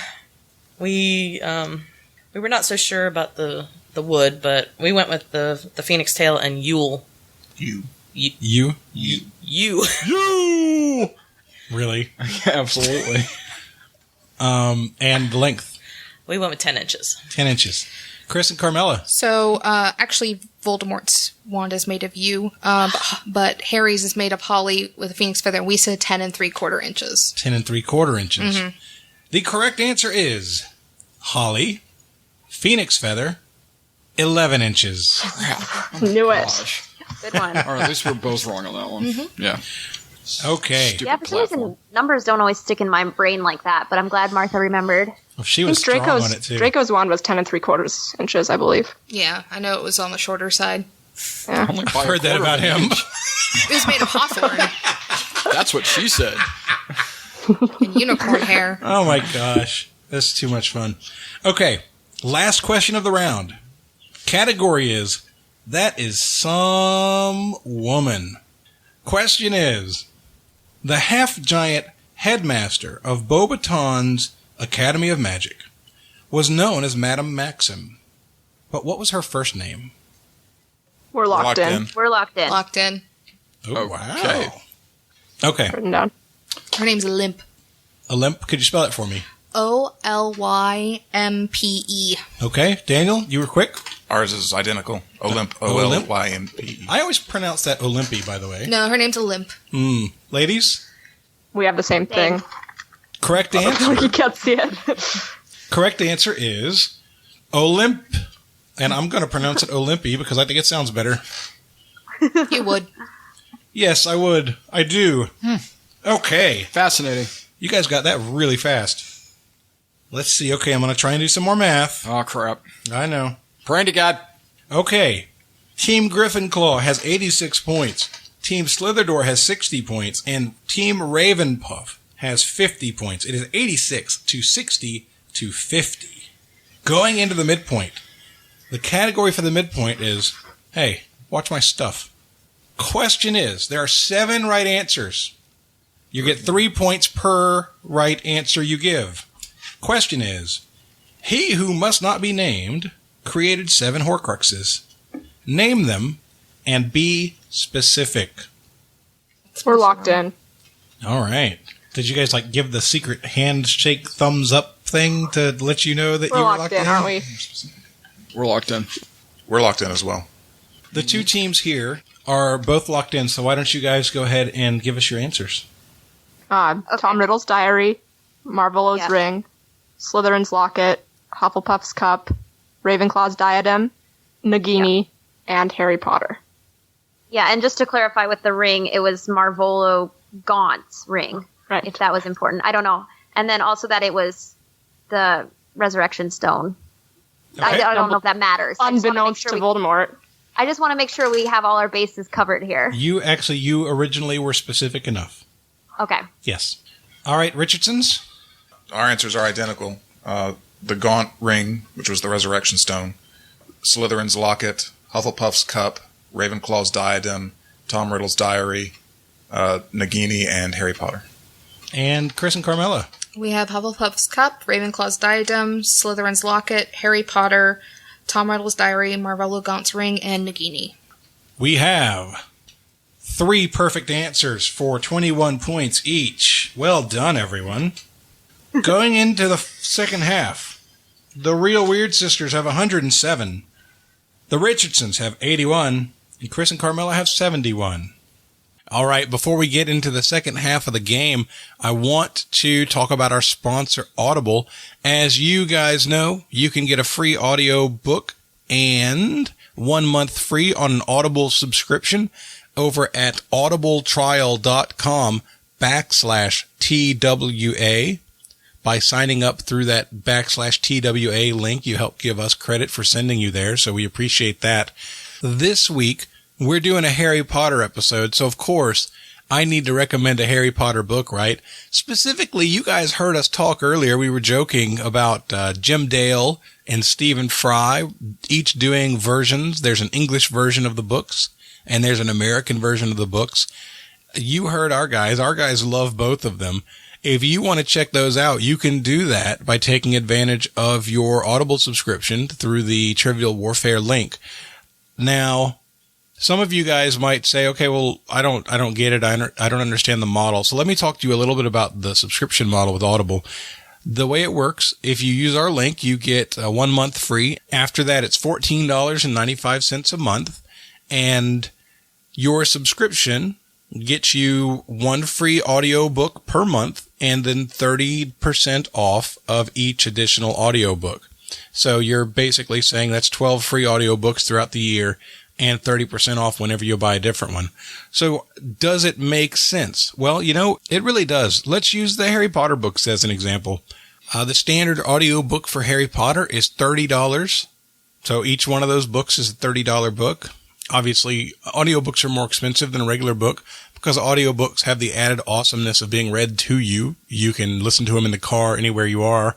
we were not so sure about the wood, but we went with the phoenix tail and Yule. You. You. Really? Absolutely. And length. We went with 10 inches. 10 inches. Chris and Carmela. So, actually, Voldemort's wand is made of yew, but Harry's is made of holly with a phoenix feather, and we said 10 3/4 inches. 10 3/4 inches. Mm-hmm. The correct answer is holly, phoenix feather, 11 inches. Knew it. Gosh. Good one. All right, at least we're both wrong on that one. Mm-hmm. Yeah. Okay. Stupid Yeah, for some reason, platform. numbers don't always stick in my brain like that, but I'm glad Martha remembered. Well, she was strong on it, too. Draco's wand was 10 3/4 inches, I believe. Yeah, I know it was on the shorter side. Yeah. Only by a Heard that quarter about of an him. inch. It was made of hawthorn That's what she said. and unicorn hair. Oh my gosh. That's too much fun. Okay. Last question of the round. Category is, that is some woman. Question is, the half-giant headmaster of Beauxbaton's Academy of Magic was known as Madame Maxim. But what was her first name? We're locked in. We're locked in. Locked in. Oh, Okay. wow. Okay. Written down. Her name's Limp. Olymp, could you spell it for me? OLYMPE. Okay, Daniel, you were quick. Ours is identical. Olymp. Olymp? OLYMPE. I always pronounce that Olympi, by the way. No, her name's Olymp. Ladies, We have the same thing. correct You answer. can't see it. Correct answer is Olymp. And I'm going to pronounce it Olympi because I think it sounds better. You would. Yes, I would. I do. Okay. Fascinating. You guys got that really fast. Let's see. Okay, I'm going to try and do some more math. Oh, crap. I know. Praying to God. Okay. Team Gryffindor has 86 points. Team Slitherdoor has 60 points. And Team Ravenpuff has 50 points. It is 86 to 60 to 50. Going into the midpoint. The category for the midpoint is, hey, watch my stuff. Question is, there are 7 right answers. You get 3 points per right answer you give. Question is, he who must not be named created 7 Horcruxes. Name them and be specific. We're locked in. All right. Did you guys give the secret handshake thumbs up thing to let you know that We're you were locked in, aren't we? We're locked in. We're locked in as well. The 2 teams here are both locked in, so why don't you guys go ahead and give us your answers? Tom Riddle's Diary, Marvolo's Yeah. Ring, Slytherin's Locket, Hufflepuff's Cup, Ravenclaw's Diadem, Nagini, and Harry Potter. Yeah, and just to clarify with the ring, it was Marvolo Gaunt's ring, Right. if that was important. I don't know. And then also that it was the Resurrection Stone. Okay. I don't know if that matters. I just wanna make Unbeknownst sure to we- Voldemort. I just want to make sure we have all our bases covered here. You originally were specific enough. Okay. Yes. All right, Richardson's. Our answers are identical. The Gaunt Ring, which was the Resurrection Stone, Slytherin's Locket, Hufflepuff's Cup, Ravenclaw's Diadem, Tom Riddle's Diary, Nagini, and Harry Potter. And Chris and Carmela. We have Hufflepuff's Cup, Ravenclaw's Diadem, Slytherin's Locket, Harry Potter, Tom Riddle's Diary, Marvolo Gaunt's Ring, and Nagini. We have 3 perfect answers for 21 points each. Well done, everyone. Going into the second half, the Real Weird Sisters have 107. The Richardsons have 81. And Chris and Carmela have 71. All right, before we get into the second half of the game, I want to talk about our sponsor, Audible. As you guys know, you can get a free audio book and 1 month free on an Audible subscription over at audibletrial.com/TWA. By signing up through that /TWA link, you help give us credit for sending you there, so we appreciate that. This week, we're doing a Harry Potter episode, so of course, I need to recommend a Harry Potter book, right? Specifically, you guys heard us talk earlier. We were joking about Jim Dale and Stephen Fry, each doing versions. There's an English version of the books, and there's an American version of the books. You heard our guys. Our guys love both of them. If you want to check those out, you can do that by taking advantage of your Audible subscription through the Trivial Warfare link. Now, some of you guys might say, okay, well, I don't get it. I don't understand the model. So let me talk to you a little bit about the subscription model with Audible. The way it works, if you use our link, you get 1 month free. After that, it's $14.95 a month. And your subscription gets you 1 free audio book per month and then 30% off of each additional audio book. So you're basically saying that's 12 free audio books throughout the year and 30% off whenever you buy a different one. So does it make sense? Well, it really does. Let's use the Harry Potter books as an example. The standard audio book for Harry Potter is $30. So each one of those books is a $30 book. Obviously, audiobooks are more expensive than a regular book because audiobooks have the added awesomeness of being read to you. You can listen to them in the car anywhere you are.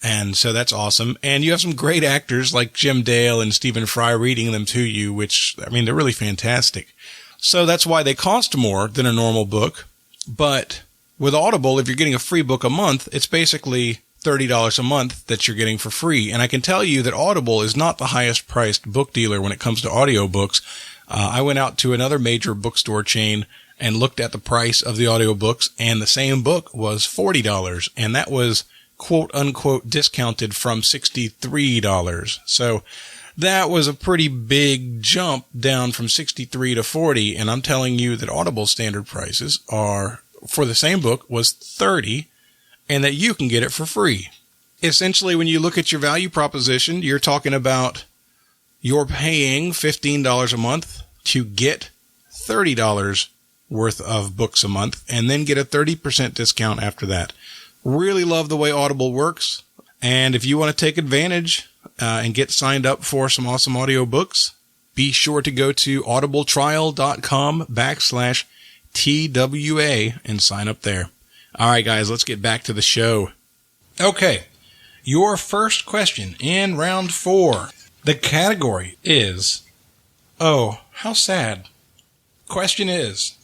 And so that's awesome. And you have some great actors like Jim Dale and Stephen Fry reading them to you, which, they're really fantastic. So that's why they cost more than a normal book. But with Audible, if you're getting a free book a month, it's basically $30 a month that you're getting for free. And I can tell you that Audible is not the highest priced book dealer when it comes to audiobooks. I went out to another major bookstore chain and looked at the price of the audiobooks, and the same book was $40. And that was quote-unquote discounted from $63. So that was a pretty big jump down from $63 to $40, and I'm telling you that Audible standard prices are, for the same book, was $30, and that you can get it for free. Essentially, when you look at your value proposition, you're talking about you're paying $15 a month to get $30 worth of books a month, and then get a 30% discount after that. Really love the way Audible works. And if you want to take advantage and get signed up for some awesome audio books, be sure to go to audibletrial.com/TWA and sign up there. All right, guys, let's get back to the show. Okay, your first question in round 4. The category is, oh, how sad. Question is,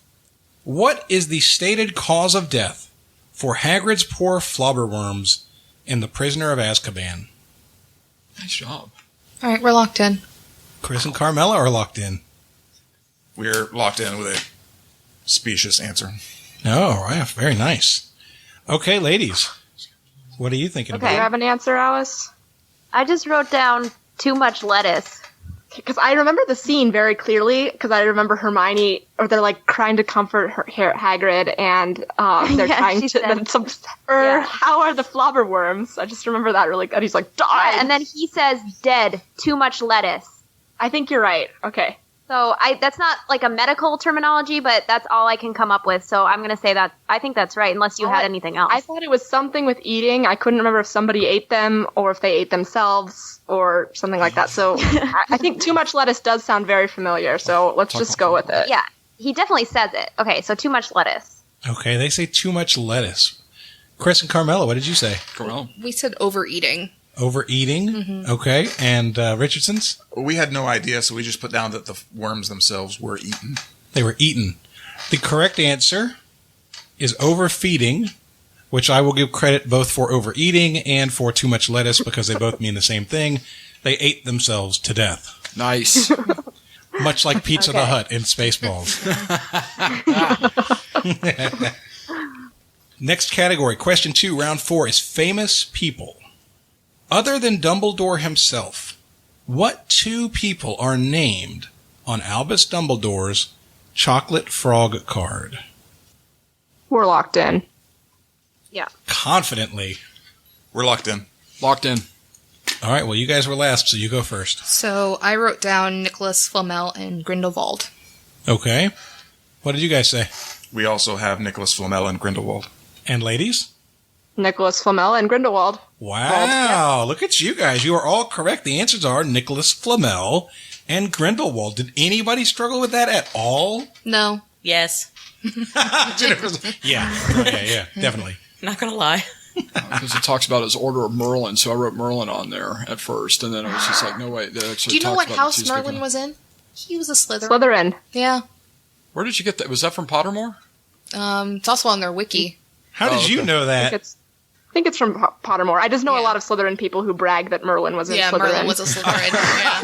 what is the stated cause of death for Hagrid's poor flobberworms in The Prisoner of Azkaban? Nice job. All right, we're locked in. Chris and Carmela are locked in. We're locked in with a specious answer. Oh, yeah, very nice. Okay, ladies, what are you thinking Do you about? have an answer, Alice? I just wrote down too much lettuce. Because I remember the scene very clearly, because I remember Hermione, or they're like trying to comfort Hagrid, and they're Yeah, trying she to. said- Or how are the flobberworms? I just remember that really good. He's like, die! And then he says, dead, too much lettuce. I think you're right. Okay. So that's not like a medical terminology, but that's all I can come up with. So I'm going to say that I think that's right, unless you had anything else. I thought it was something with eating. I couldn't remember if somebody ate them, or if they ate themselves, or something like that. So I think too much lettuce does sound very familiar, so let's just go with it. Yeah, he definitely says it. Okay, so too much lettuce. Okay, they say too much lettuce. Chris and Carmela, what did you say? Carmel. We said overeating. Overeating? Mm-hmm. Okay, and Richardson's? We had no idea, so we just put down that the worms themselves were eaten. They were eaten. The correct answer is overfeeding, which I will give credit both for overeating and for too much lettuce because they both mean the same thing. They ate themselves to death. Nice. Much like Pizza the Hut in Spaceballs. Next category, question 2, round 4, is famous people. Other than Dumbledore himself, what 2 people are named on Albus Dumbledore's chocolate frog card? We're locked in. Yeah. Confidently. We're locked in. Locked in. All right, well, you guys were last, so you go first. So I wrote down Nicholas Flamel and Grindelwald. Okay. What did you guys say? We also have Nicholas Flamel and Grindelwald. And ladies? Nicholas Flamel and Grindelwald. Wow, look at you guys. You are all correct. The answers are Nicholas Flamel and Grindelwald. Did anybody struggle with that at all? No. Yes. Yeah. Okay, yeah, definitely. Not gonna lie. Because it talks about his Order of Merlin, so I wrote Merlin on there at first, and then I was just like, no, wait. That actually Do you know talks what about house the two Merlin speaking- was in? He was a Slytherin. Slytherin. Yeah. Where did you get that? Was that from Pottermore? It's also on their wiki. How did you know I that? think it's from Pottermore. I just know a Yeah. lot of Slytherin people who brag that Merlin was in Yeah, Slytherin. Merlin was a Slytherin. Yeah.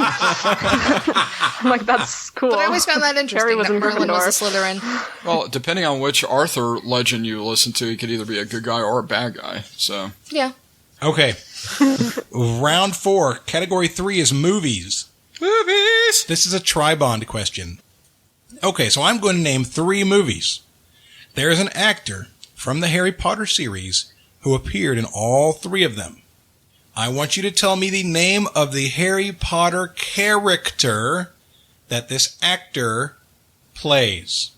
I'm like, that's cool. But I always found that Harry interesting was that in Merlin was a Gryffindor. Slytherin. Well, depending on which Arthur legend you listen to, he could either be a good guy or a bad guy. So Yeah. Okay. Round 4, category 3 is movies. movies. This is a tri-bond question. Okay, so I'm going to name 3 movies. There is an actor from the Harry Potter series who appeared in all 3 of them. I want you to tell me the name of the Harry Potter character that this actor plays.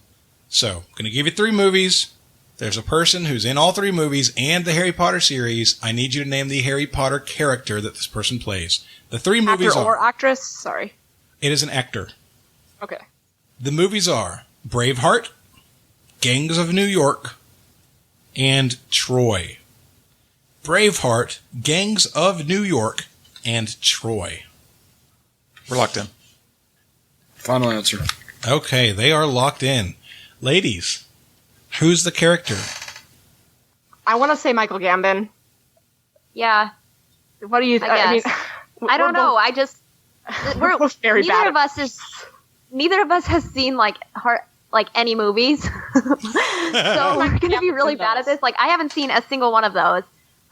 So, I'm going to give you 3 movies. There's a person who's in all 3 movies and the Harry Potter series. I need you to name the Harry Potter character that this person plays. The 3 movies Actor or are... actress? Sorry. It is an actor. Okay. The movies are Braveheart, Gangs of New York, and Troy. Braveheart, Gangs of New York, and Troy. We're locked in. Final answer. Okay, they are locked in. Ladies, who's the character? I want to say Michael Gambon. Yeah. What do you think? I guess. I don't know. I just we're both very neither bad of us has seen like any movies. So we're gonna be really bad at this. Like I haven't seen a single one of those.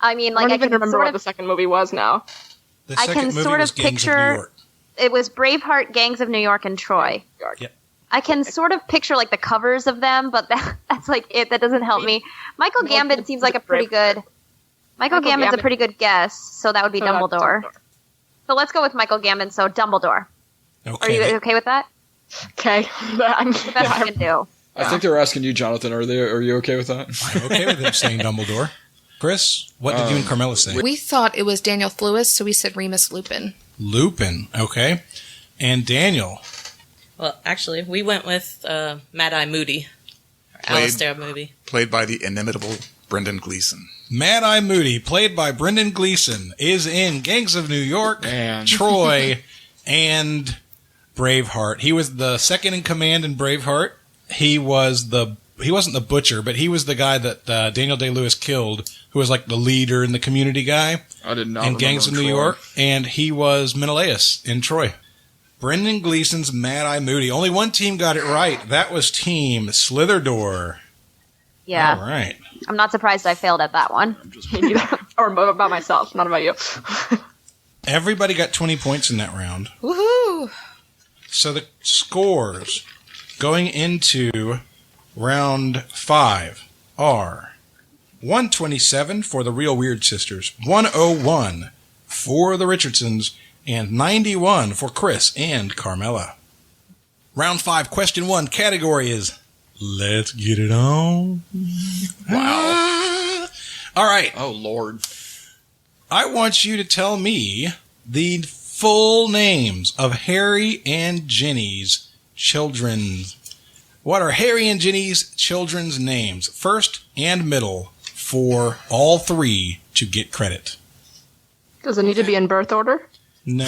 I mean, I like don't I even can remember sort what of the second movie was now. The I second can movie sort was of Gangs of New picture- York. it was Braveheart, Gangs of New York, and Troy. Yep. I can sort of picture like the covers of them, but that's like it. That doesn't help me. Michael Gambit seems like a pretty good. Michael Gambit's a pretty good guess, so that would be So that's Dumbledore. So let's go with Michael Gambit. So Dumbledore. Are Okay. you okay with that? Okay. The best we can do. I think they're asking you, Jonathan. Are you okay with that? I'm okay with him saying Dumbledore. Chris, what did you and Carmela say? We thought it was Daniel Lewis, so we said Remus Lupin. Lupin. Okay. And Daniel. Well, actually, we went with Mad-Eye Moody. Alistair Moody. Played by the inimitable Brendan Gleeson. Mad-Eye Moody, played by Brendan Gleeson, is in Gangs of New York, Man. Troy, and Braveheart. He was the second in command in Braveheart. He wasn't the butcher, but he was the guy that Daniel Day-Lewis killed, who was like the leader and the community guy I did not in remember Gangs of New Troy. York, and he was Menelaus in Troy. Brendan Gleeson's Mad-Eye Moody. Only one team got it right. That was Team Slitherdoor. Yeah, All right. I'm not surprised I failed at that one. Me neither. Or about myself, not about you. Everybody got 20 points in that round. Woohoo! So the scores going into round 5 are 127 for the Real Weird Sisters, 101 for the Richardsons, and 91 for Chris and Carmela. Round 5, question 1, category is Let's Get It On. Wow. All right. Oh, Lord. I want you to tell me the full names of Harry and Ginny's children. What are Harry and Ginny's children's names? First and middle for all three to get credit. Does it need to be in birth order? No.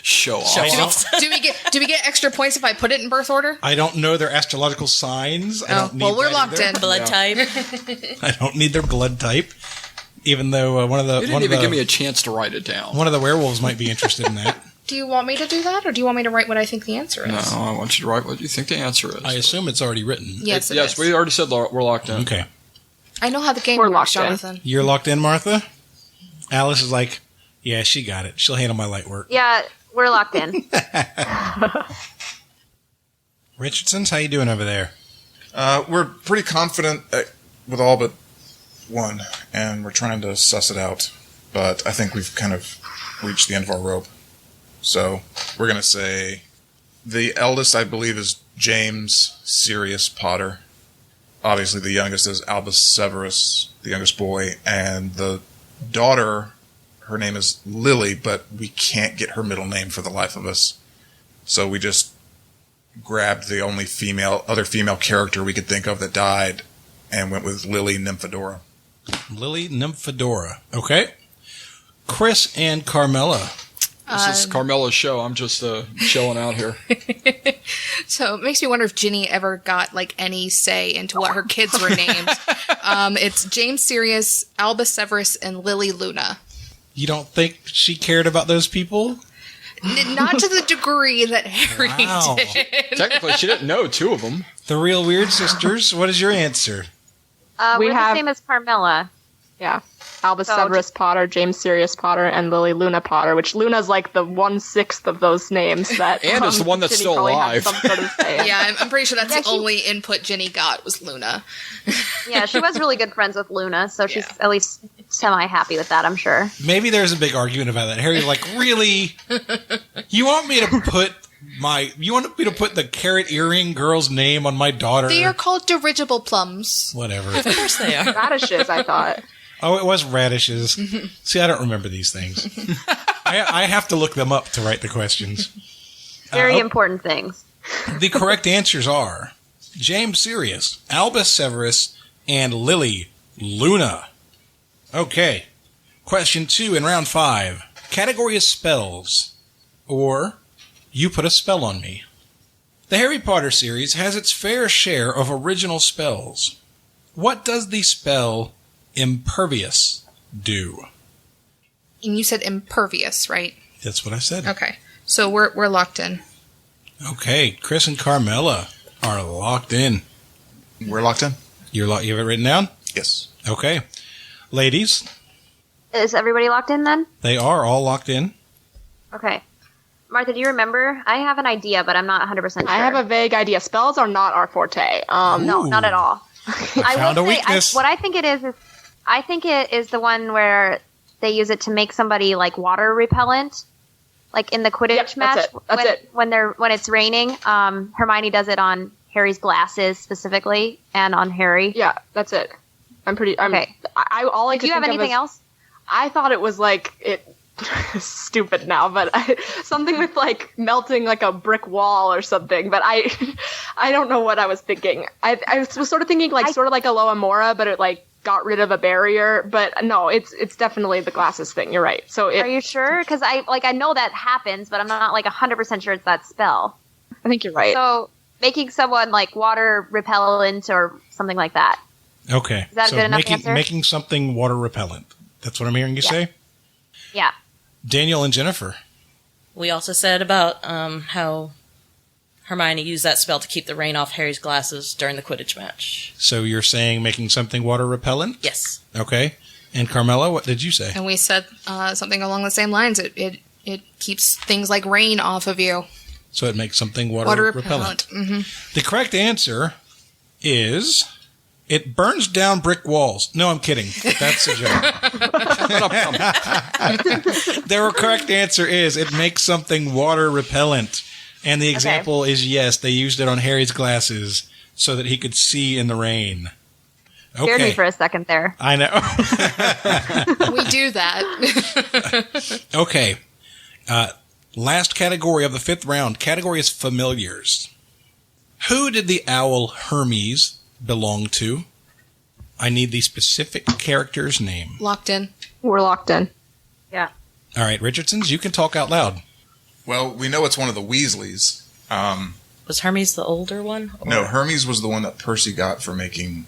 Show off. Do we get extra points if I put it in birth order? I don't know their astrological signs. I Oh, don't need well, we're that locked either. in. Blood type. I don't need their blood type. Even though You didn't even give me a chance to write it down. one of the werewolves might be interested in that. Do you want me to do that, or do you want me to write what I think the answer No, is? I want you to write what you think the answer is. I assume it's already written. Yes, it Yes, is. we already said we're locked in. Okay. I know how the game We're works, locked in. Jonathan. You're locked in, Martha? Alice is like, yeah, she got it. She'll handle my light work. Yeah, we're locked in. Richardson's, how you doing over there? We're pretty confident with all but one, and we're trying to suss it out. But I think we've kind of reached the end of our rope. So we're going to say the eldest, I believe, is James Sirius Potter. Obviously, the youngest is Albus Severus, the youngest boy. And the daughter, her name is Lily, but we can't get her middle name for the life of us. So we just grabbed the only other female character we could think of that died and went with Lily Nymphadora. Lily Nymphadora. Okay. Chris and Carmela. This is Carmela's show. I'm just chilling out here. So it makes me wonder if Ginny ever got like any say into what her kids were named. It's James Sirius, Albus Severus, and Lily Luna. You don't think she cared about those people? Not to the degree that Harry Wow. did. Technically, she didn't know two of them. The Real Weird Sisters. What is your answer? We're have- the same as Carmela. Yeah. Albus So- Severus Potter, James Sirius Potter, and Lily Luna Potter, which Luna's like the 1/6 of those names that And is the one that's Ginny still probably alive. had some sort of say in. Yeah, I'm pretty sure that's Yeah, the only input Ginny got was Luna. Yeah, she was really good friends with Luna, so she's at least semi-happy with that, I'm sure. Maybe there's a big argument about that. Harry's like, really? You want me to put the carrot earring girl's name on my daughter? They are called dirigible plums. Whatever. Of course they are. Radishes, I thought. Oh, it was radishes. See, I don't remember these things. I have to look them up to write the questions. Very important things. The correct answers are James Sirius, Albus Severus, and Lily Luna. Okay. Question 2 in round 5. Category is spells. Or, you put a spell on me. The Harry Potter series has its fair share of original spells. What does the spell Impervious do? And you said impervious, right? That's what I said. Okay. So we're locked in. Okay, Chris and Carmela are locked in. We're locked in? You have it written down? Yes. Okay. Ladies, Is everybody locked in then? they are all locked in. Okay. Martha, do you remember? I have an idea, but I'm not 100% sure. I have a vague idea. Spells are not our forte. No, not at all. I Found a will say, weakness. what I think it is I think it is the one where they use it to make somebody like water repellent, like in the Quidditch Yep, match. that's it. When it's raining. Hermione does it on Harry's glasses specifically, and on Harry. Yeah, that's it. Okay. All I Do could you have think of anything is- else? I thought it was like it. Stupid now, but something with like melting like a brick wall or something. But I don't know what I was thinking. I was sort of thinking like sort of like a Loamora, but it like got rid of a barrier. But no, it's definitely the glasses thing. You're right. So Are you sure? Because I know that happens, but I'm not like 100% sure it's that spell. I think you're right. So making someone like water repellent or something like that. Okay. Is that a good enough answer? Making something water repellent. That's what I'm hearing you say? Yeah. Daniel and Jennifer. We also said about how Hermione used that spell to keep the rain off Harry's glasses during the Quidditch match. So you're saying making something water repellent? Yes. Okay. And Carmela, what did you say? And we said something along the same lines. It keeps things like rain off of you. So it makes something water repellent. Mm-hmm. The correct answer is it burns down brick walls. No, I'm kidding. That's a joke. The correct answer is it makes something water repellent. And the example is, yes, they used it on Harry's glasses so that he could see in the rain. Scared me Okay. for a second there. I know. We do that. Okay. Last category of the 5th round. Category is familiars. Who did the owl Hermes belong to? I need the specific character's name. Locked in. We're locked in. Yeah. All right, Richardsons, you can talk out loud. Well, we know it's one of the Weasleys. Was Hermes the older one? No, Hermes was the one that Percy got for making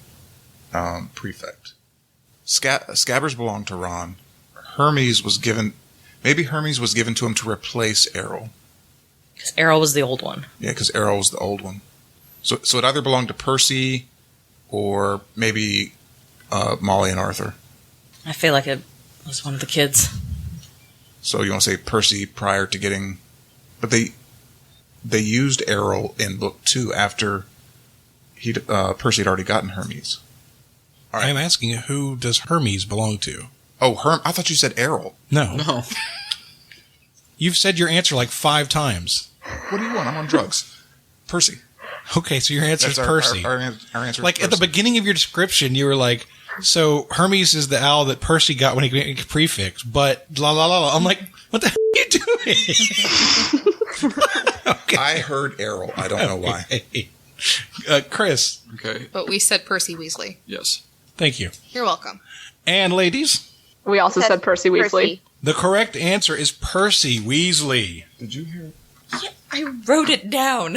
prefect. Scabbers belonged to Ron. Hermes was given to him to replace Errol. Because Errol was the old one. Yeah, because Errol was the old one. So it either belonged to Percy or maybe Molly and Arthur. I feel like it was one of the kids. So you want to say Percy prior to getting... But they used Errol in book 2 after Percy had already gotten Hermes. All right. I'm asking you, who does Hermes belong to? Oh, I thought you said Errol. No. You've said your answer like 5 times. What do you want? I'm on drugs. Percy. Okay, so your answer is That's Percy. Our answer Like is at the Percy. beginning of your description, you were like, so Hermes is the owl that Percy got when he got a prefix, but la la la la. I'm like, what the hell are you doing? Okay. I heard Errol. I don't know why. Chris, Okay. But we said Percy Weasley. Yes. thank you. You're welcome. And ladies, We also said Percy Weasley. the correct answer is Percy Weasley. Did you hear? I wrote it down.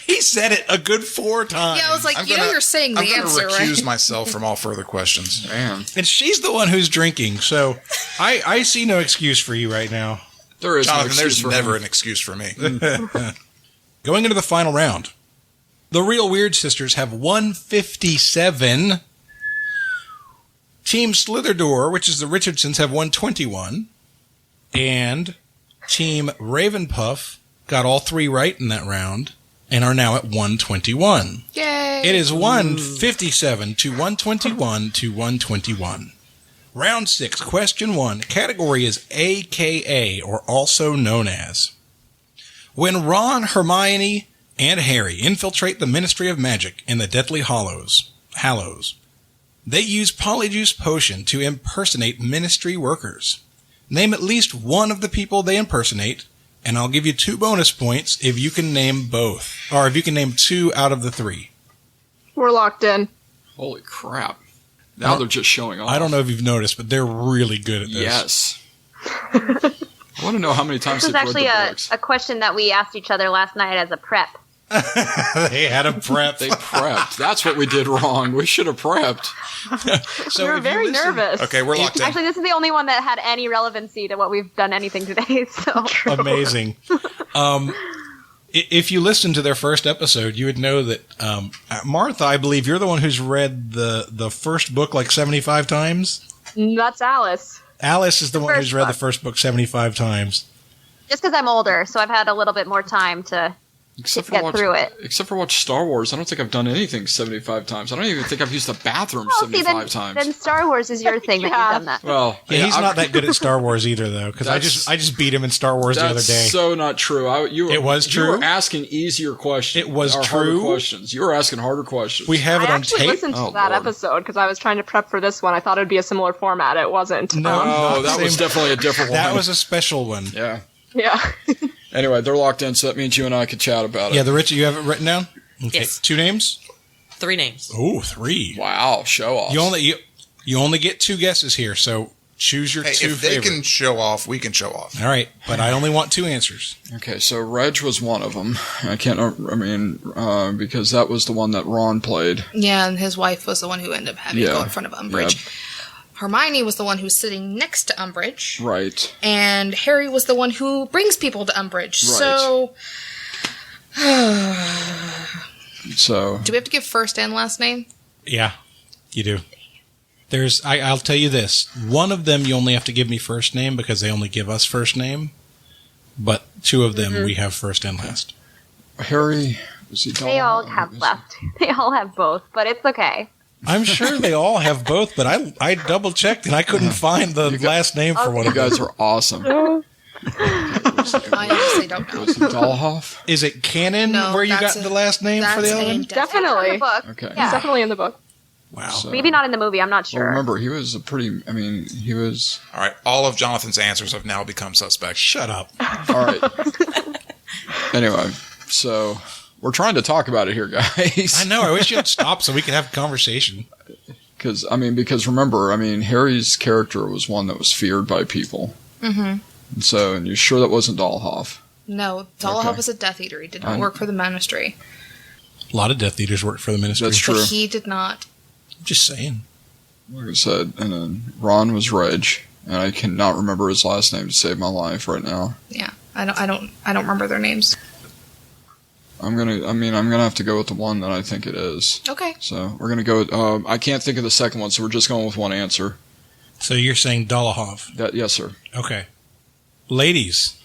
He said it a good 4 times. Yeah, I was like, you're saying the I'm gonna answer, recuse right? myself from all further questions. Man, And she's the one who's drinking, so I see no excuse for you right now. there is no Jonathan, excuse there's for never him. an excuse for me. Going into the final round, the Real Weird Sisters have 157. Team Slitherdor, which is the Richardsons, have 121. And Team Ravenpuff got all 3 right in that round and are now at 121. Yay! It is 157 to 121 to 121. Round 6, question 1. Category is AKA, or also known as. When Ron, Hermione, and Harry infiltrate the Ministry of Magic in the Deathly Hallows, they use Polyjuice Potion to impersonate Ministry workers. Name at least one of the people they impersonate, and I'll give you 2 bonus points if you can name both, or if you can name 2 out of the 3. We're locked in. Holy crap. Now they're just showing off. I don't know if you've noticed, but they're really good at this. Yes. I want to know how many times This is they've read actually the books. a question that we asked each other last night as a prep. They had a prep. They prepped. That's what we did wrong. We should have prepped. So We were if you very listen- nervous. Okay, we're locked in. Actually, this is the only one that had any relevancy to what we've done anything today. So Amazing. If you listen to their first episode, you would know that Martha, I believe you're the one who's read the first book like 75 times. That's Alice. Alice is the one who's read the book. first book 75 times. Just because I'm older, so I've had a little bit more time to get through it. Except for watch Star Wars, I don't think I've done anything 75 times. I don't even think I've used the bathroom Oh, see, 75 times. then Star Wars is your thing that Yeah. you've done that. Well, Yeah, he's I'm- not that good at Star Wars either, though, because I just beat him in Star Wars the other That's day. so not true. It was You true? were asking easier questions. It was or harder true? questions. You were asking harder questions. We have I it on actually tape. listened to Oh, that Lord. episode because I was trying to prep for this one. I thought it would be a similar format. It wasn't. No. Oh, that Same- was definitely a different one. That was a special one. Yeah. Yeah. Anyway, they're locked in, so that means you and I could chat about it. Yeah, the Richard, you have it written down? Okay. Yes. 2 names? 3 names. Oh, 3. Wow, show off. You only get 2 guesses here, so choose your Hey, 2 if they favorites. can show off, we can show off. All right, but I only want 2 answers. Okay, so Reg was one of them. Because that was the one that Ron played. Yeah, and his wife was the one who ended up having to go in front of Umbridge. Hermione was the one who was sitting next to Umbridge. Right. And Harry was the one who brings people to Umbridge. Right. So, So, do we have to give first and last name? Yeah, you do. I'll tell you this. One of them you only have to give me first name because they only give us first name. But 2 of them we have first and last. Harry, was he They all have left. They all have both, but it's okay. I'm sure they all have both, but I double checked and I couldn't find the last name for one You of them. guys are awesome. I honestly don't know. Was it Dollhoff? Is it canon No, where you got that's the last name for the That's other a one? Definitely. In the book. Okay. Yeah. Definitely in the book. Wow. So- Maybe not in the movie. I'm not Well, sure. remember, he was he was... All right, all of Jonathan's answers have now become suspect. Shut up. All right. Anyway, so we're trying to talk about it here, guys. I know. I wish you'd stop so we could have a conversation. Because remember, Harry's character was one that was feared by people. Mm-hmm. And you're sure that wasn't Dollhoff? No, Dollhoff Okay. was a Death Eater. He did not work for the Ministry. A lot of Death Eaters work for the Ministry. That's true. But he did not. Just saying. Like I said, and then Ron was Reg, and I cannot remember his last name to save my life right now. Yeah, I don't remember their names. I'm gonna have to go with the one that I think it is. Okay. So we're gonna go with, I can't think of the second one, so we're just going with one answer. So you're saying Dollhoff. Yes, sir. Okay. Ladies.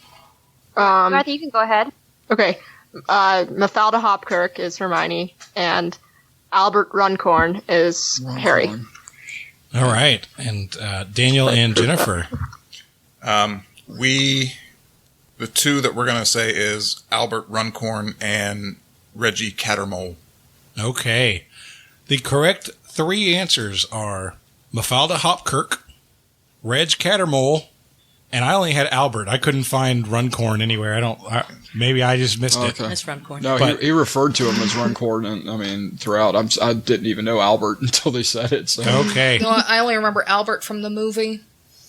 Martha, you can go ahead. Okay. Mafalda Hopkirk is Hermione, and Albert Runcorn is Harry. Ron. All right. And Daniel and Jennifer. The 2 that we're going to say is Albert Runcorn and Reggie Cattermole. Okay. The correct 3 answers are Mafalda Hopkirk, Reg Cattermole, and I only had Albert. I couldn't find Runcorn anywhere. Maybe I just missed it. Okay. That's Runcorn. No, But- he referred to him as Runcorn, and throughout. I didn't even know Albert until they said it. So. Okay. No, I only remember Albert from the movie.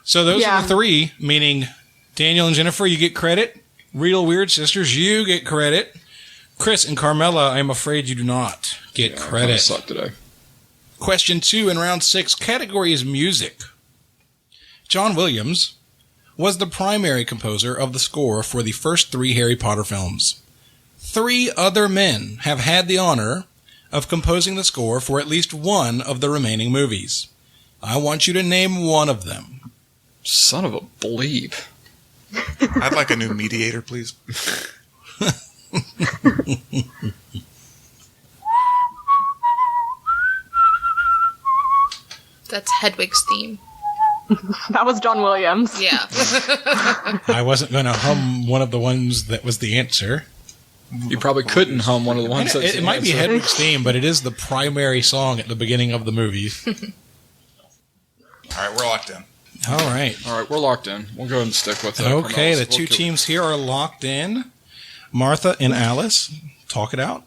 So those Yeah. are the 3, meaning Daniel and Jennifer, you get credit. Real Weird Sisters, you get credit. Chris and Carmela, I'm afraid you do not get I kinda credit. suck today. Question 2 in round 6, category is music. John Williams was the primary composer of the score for the first 3 Harry Potter films. 3 other men have had the honor of composing the score for at least one of the remaining movies. I want you to name one of them. Son of a bleep. I'd like a new mediator, please. That's Hedwig's theme. That was John Williams. Yeah. I wasn't going to hum one of the ones that was the answer. You probably couldn't hum one of the ones that's It might be the answer. Hedwig's theme, but it is the primary song at the beginning of the movies. All right, we're locked in. All right. All right, we're locked in. We'll go ahead and stick with that. Okay, the We'll 2 keep- teams here are locked in. Martha and Alice, talk it out.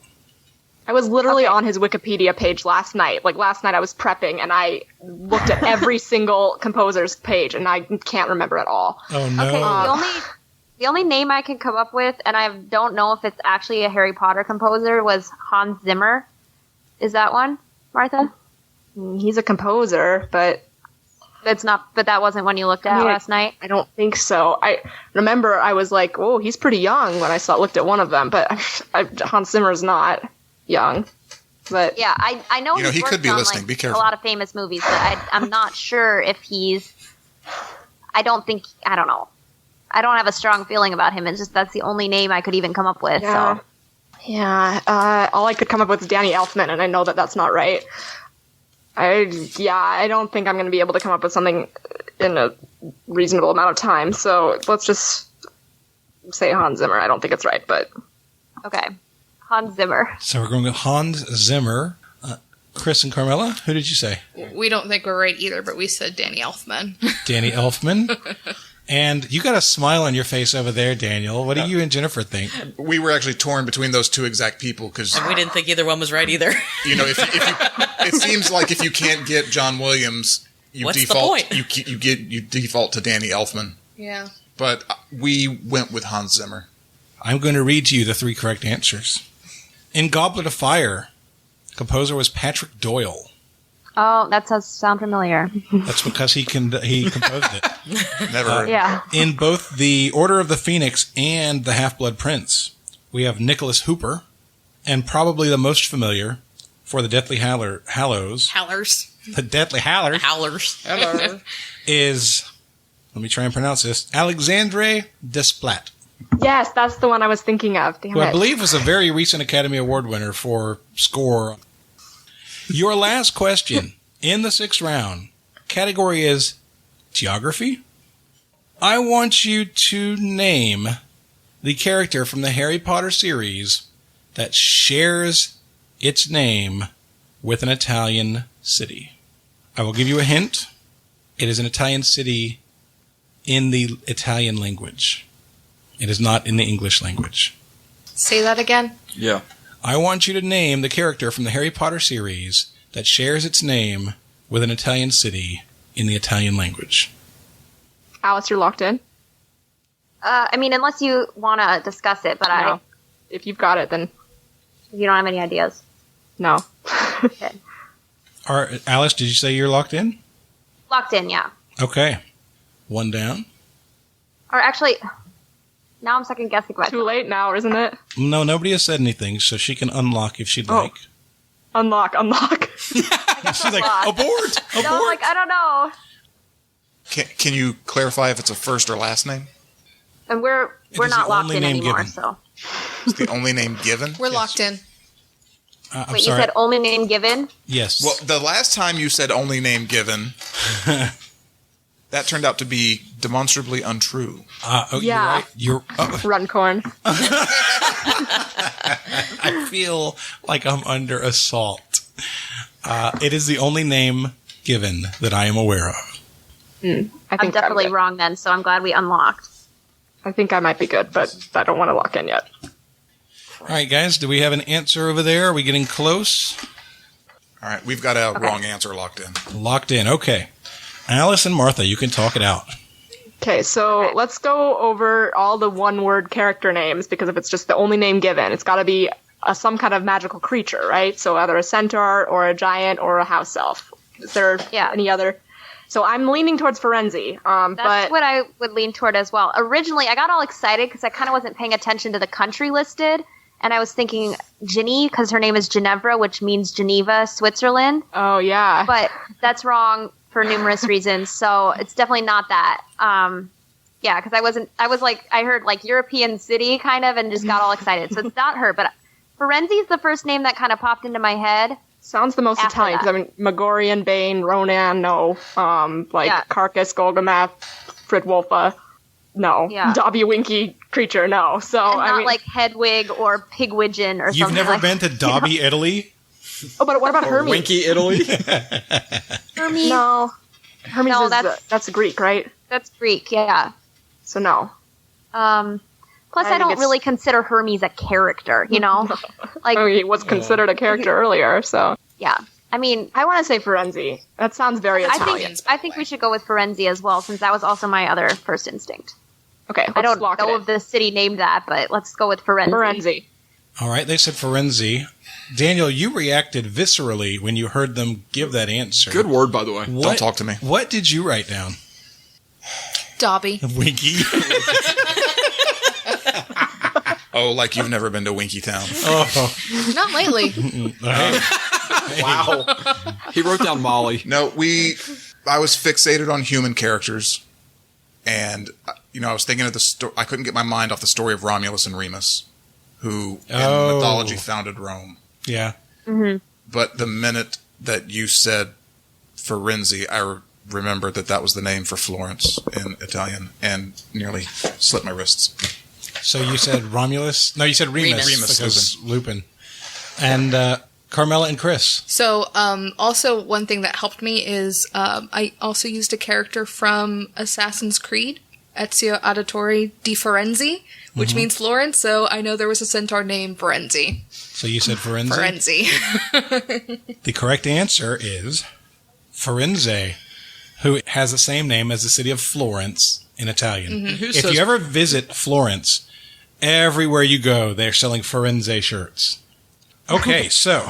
I was literally on his Wikipedia page last night. Like last night I was prepping and I looked at every single composer's page and I can't remember at all. Oh, no. Okay, the only name I can come up with, and I don't know if it's actually a Harry Potter composer, was Hans Zimmer. Is that one, Martha? He's a composer, but It's not, but that wasn't when you looked at last night. I don't think so. I remember I was like, "Oh, he's pretty young" when I looked at one of them, but Hans Zimmer's not young. But yeah, I know he worked could be on, listening. like, Be careful. a lot of famous movies, but I'm not sure if he's. I don't know. I don't have a strong feeling about him. It's just that's the only name I could even come up with. Yeah. So. Yeah, all I could come up with is Danny Elfman, and I know that that's not right. I don't think I'm going to be able to come up with something in a reasonable amount of time. So let's just say Hans Zimmer. I don't think it's right, but Okay, Hans Zimmer. So we're going with Hans Zimmer. Chris and Carmela, who did you say? We don't think we're right either, but we said Danny Elfman. Danny Elfman. And you got a smile on your face over there, Daniel. What do you and Jennifer think? We were actually torn between those two exact people because We didn't think either one was right either. if you, it seems like if you can't get John Williams, you What's the default point? you default to Danny Elfman. Yeah. But we went with Hans Zimmer. I'm going to read to you the 3 correct answers. In Goblet of Fire, composer was Patrick Doyle. Oh, that does sound familiar. That's because he composed it. Never heard. Yeah. In both The Order of the Phoenix and The Half-Blood Prince, we have Nicholas Hooper, and probably the most familiar for the Deathly Hallows. Howlers. The Deathly Howlers. Howlers. Is, let me try and pronounce this, Alexandre Desplat, yes, that's the one I was thinking of. Damn who I it. believe was a very recent Academy Award winner for score. Your last question in the 6th round, category is geography. I want you to name the character from the Harry Potter series that shares its name with an Italian city. I will give you a hint. It is an Italian city in the Italian language. It is not in the English language. Say that again. Yeah. I want you to name the character from the Harry Potter series that shares its name with an Italian city in the Italian language. Alice, you're locked in? I mean, unless you want to discuss it, but No. If you've got it, then you don't have any ideas. no. Okay. Alice, did you say you're locked in? Locked in, yeah. Okay. 1 down. Or actually, now I'm second guessing Too myself. late now, isn't it? No, nobody has said anything, so she can unlock if she'd Oh. like. Unlock. She's like, Locked. abort! No, Abort! I don't know. Can you clarify if it's a first or last name? And we're is not the locked only in name anymore, given. so. It's the only name given? We're locked in. I'm Wait, sorry. you said only name given? Yes. Well, the last time you said only name given, that turned out to be demonstrably untrue. Yeah. You're right. Runcorn. I feel like I'm under assault. It is the only name given that I am aware of. I I'm think definitely good. wrong then, so I'm glad we unlocked. I think I might be good, but I don't want to lock in yet. All right, guys, do we have an answer over there? Are we getting close? All right, we've got a wrong answer locked in. Locked in. Okay. Alice and Martha, you can talk it out. Okay, so let's go over all the one-word character names, because if it's just the only name given, it's got to be some kind of magical creature, right? So either a centaur or a giant or a house elf. Is there any other? So I'm leaning towards Ferenzi. That's what I would lean toward as well. Originally, I got all excited because I kind of wasn't paying attention to the country listed, and I was thinking Ginny because her name is Ginevra, which means Geneva, Switzerland. Oh, yeah. But that's wrong for numerous reasons, so it's definitely not that. Yeah, because I heard like European city kind of and just got all excited. So it's not her, but Ferenzi is the first name that kind of popped into my head. Sounds the most After Italian, because I mean, Megorian, Bane, Ronan, no. Carcass, Golgamath, Fridwolfa, no. Yeah. Dobby Winky creature, no. So, And I not mean, like Hedwig or Pigwidgeon or You've something never like been to Dobby, Italy? oh, but what about Hermes? Winky Italy. Hermes. No. Hermes No, is, that's Greek, right? That's Greek, yeah. So, no. Plus, I think don't it's- really consider Hermes a character, you know? Like, I mean, he was considered a character earlier, so. yeah. I mean, I want to say Ferenzi. That sounds very Italian. I think we should go with Ferenzi as well, since that was also my other first instinct. Okay, I don't lock know it if the city named that, but let's go with Ferenzi. in. Ferenzi. All right, they said Ferenzi. Daniel, you reacted viscerally when you heard them give that answer. Good word, by the way. Don't talk to me. What did you write down? Dobby. Winky. Oh, like you've never been to Winky Town. Oh. Not lately. Wow. He wrote down Molly. No, I was fixated on human characters. And, I was thinking of the story. I couldn't get my mind off the story of Romulus and Remus, who in mythology founded Rome. Yeah. Mm-hmm. But the minute that you said Ferenzi, I remembered that was the name for Florence in Italian and nearly slit my wrists. So you said Romulus? No, you said Remus. Remus, because Lupin. And Carmela and Chris. So, also one thing that helped me is I also used a character from Assassin's Creed, Ezio Auditore di Ferenzi, which means Florence, so I know there was a centaur named Ferenzi. So you said Ferenzi? Ferenzi. The correct answer is Firenze, who has the same name as the city of Florence in Italian. Who If says- you ever visit Florence, everywhere you go, they're selling Firenze shirts. Okay, so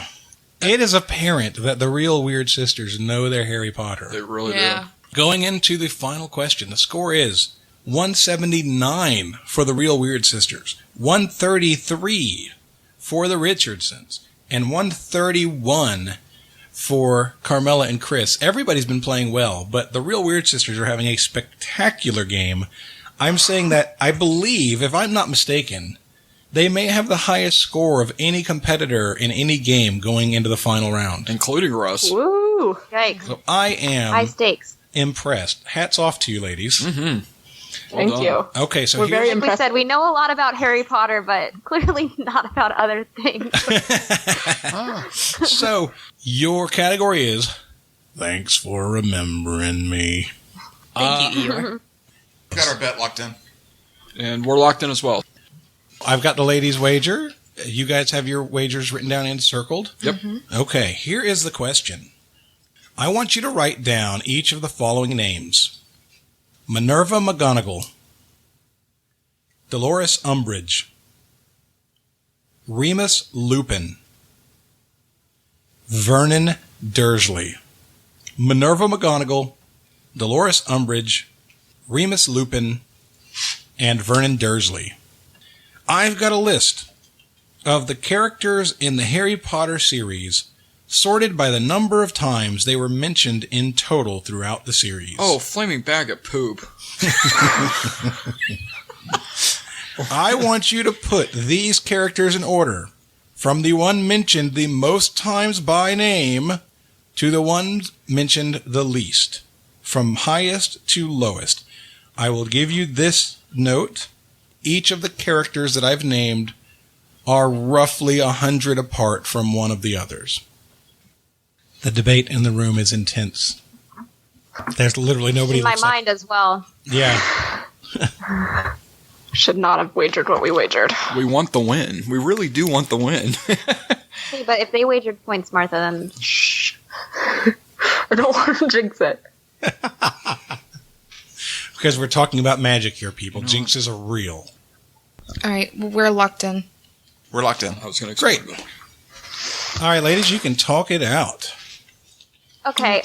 it is apparent that the real Weird Sisters know their Harry Potter. They really Yeah. Going into the final question, the score is 179 for the real Weird Sisters, 133 for the Richardsons, and 131 for Carmela and Chris. Everybody's been playing well, but the real Weird Sisters are having a spectacular game. I'm saying that I believe, if I'm not mistaken, they may have the highest score of any competitor in any game going into the final round. do. Including Russ. Woo! Yikes. So I High am stakes. impressed. Hats off to you, ladies. Well Thank done. you. Okay, so We're very here's, Like we impressed. said, we know a lot about Harry Potter, but clearly not about other things. so your category is Thanks for Remembering Me. Thank you, Eeyore. Got our bet locked in. And we're locked in as well. I've got the ladies' wager. You guys have your wagers written down and circled? Yep. Okay, here is the question. I want you to write down each of the following names. Minerva McGonagall, Dolores Umbridge, Remus Lupin, Vernon Dursley. Minerva McGonagall, Dolores Umbridge, Remus Lupin, and Vernon Dursley. I've got a list of the characters in the Harry Potter series sorted by the number of times they were mentioned in total throughout the series. Oh, flaming bag of poop. I want you to put these characters in order, from the one mentioned the most times by name to the one mentioned the least, from highest to lowest. I will give you this note. Each of the characters that I've named are roughly 100 apart from one of the others. The debate in the room is intense. There's literally nobody In my that's like- mind as well. Yeah. Should not have wagered what we wagered. We want the win. We really do want the win. Hey, but if they wagered points, Martha, then Shh. I don't want to jinx it. Because we're talking about magic here, people. Jinxes are real. All right, well, we're locked in. We're locked in. I was going to Great. All right, ladies, you can talk it out. okay.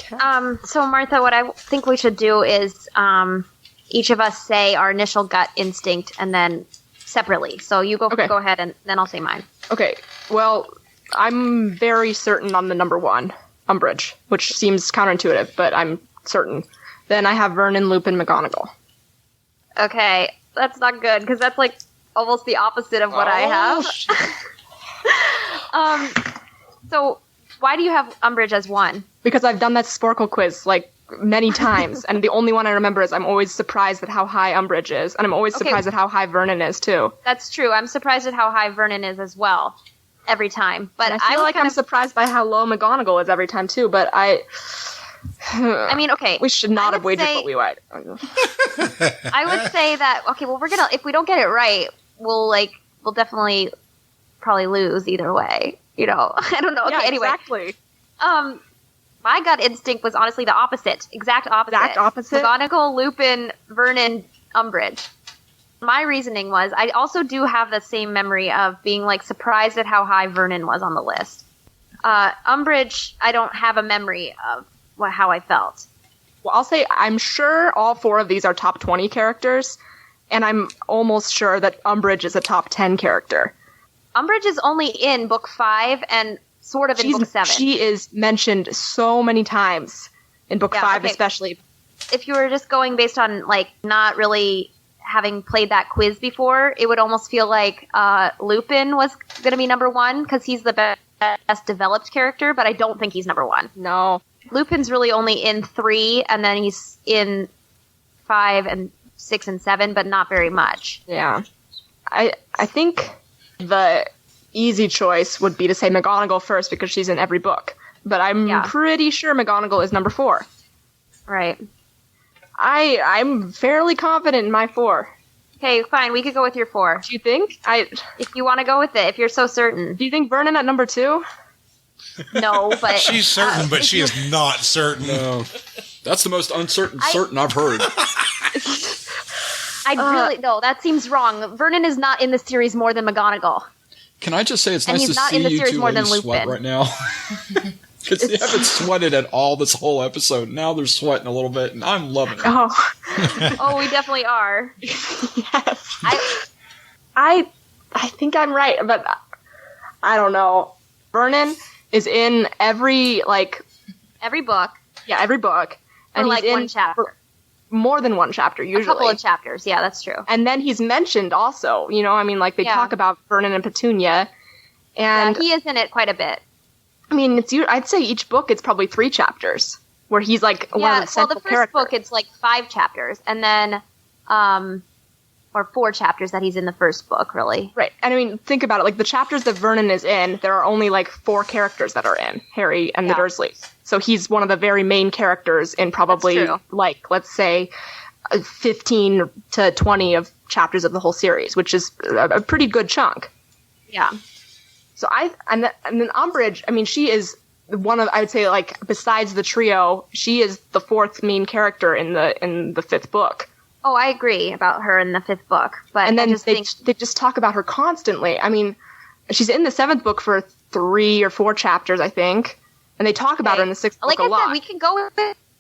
So Martha, what I think we should do is each of us say our initial gut instinct, and then separately. So you go ahead, and then I'll say mine. Okay, well, I'm very certain on the number one, Umbridge, which seems counterintuitive, but I'm certain. Then I have Vernon, Lupin, McGonagall. Okay, that's not good because that's like almost the opposite of what I have. So why do you have Umbridge as one? Because I've done that Sporkle quiz like many times, and the only one I remember is I'm always surprised at how high Umbridge is, and I'm always Okay. surprised at how high Vernon is too. That's true. I'm surprised at how high Vernon is as well every time. But And I feel like I'm surprised by how low McGonagall is every time too. But I mean, okay. we should not I have would wagered say- what we would. I would say that okay. Well, if we don't get it right, we'll definitely probably lose either way. You know, I don't know. Okay, Yeah, anyway, exactly. my gut instinct was honestly the opposite, exact opposite. Exact opposite? McGonagall, Lupin, Vernon, Umbridge. My reasoning was, I also do have the same memory of being like surprised at how high Vernon was on the list. Umbridge, I don't have a memory of how I felt. Well, I'll say I'm sure all 4 of these are top 20 characters, and I'm almost sure that Umbridge is a top 10 character. Umbridge is only in book 5 and sort of in book 7. She is mentioned so many times in book 5, okay. especially. If you were just going based on like not really having played that quiz before, it would almost feel like Lupin was going to be number 1 because he's the best developed character, but I don't think he's number 1. No. Lupin's really only in 3, and then he's in 5 and 6 and 7, but not very much. Yeah. I think the easy choice would be to say McGonagall first because she's in every book. But I'm pretty sure McGonagall is number 4. Right. I'm fairly confident in my 4. Okay, fine. We could go with your 4. Do you think? If you want to go with it, if you're so certain. Do you think Vernon at number 2? No, but... She's certain, but she is not certain. No. That's the most uncertain certain I've heard. No, that seems wrong. Vernon is not in the series more than McGonagall. Can I just say it's nice he's to not see in the you series two more than ladies sweat Lupin. right now? Because you haven't sweated at all this whole episode. Now they're sweating a little bit, and I'm loving it. Oh, we definitely are. Yes. I think I'm right, but I don't know. Vernon is in every book. Yeah, every book. And like one chapter. More than one chapter, usually. A couple of chapters, yeah, that's true. And then he's mentioned also, they talk about Vernon and Petunia. And he is in it quite a bit. I mean, I'd say each book it's probably 3 chapters, where he's like one of the central characters. The first book it's like 5 chapters, and then, or 4 chapters that he's in the first book, really. Right, and I mean, think about it, like the chapters that Vernon is in, there are only like 4 characters that are in, Harry and the Dursleys. So he's one of the very main characters in probably, like, let's say, 15 to 20 of chapters of the whole series, which is a pretty good chunk. Yeah. So and then Umbridge, I mean, she is one of, I would say, like, besides the trio, she is the 4th main character in the 5th book. Oh, I agree about her in the 5th book, but and then they just talk about her constantly. I mean, she's in the 7th book for 3 or 4 chapters, I think, and they talk about her in the 6th book a lot. Like I said, we can go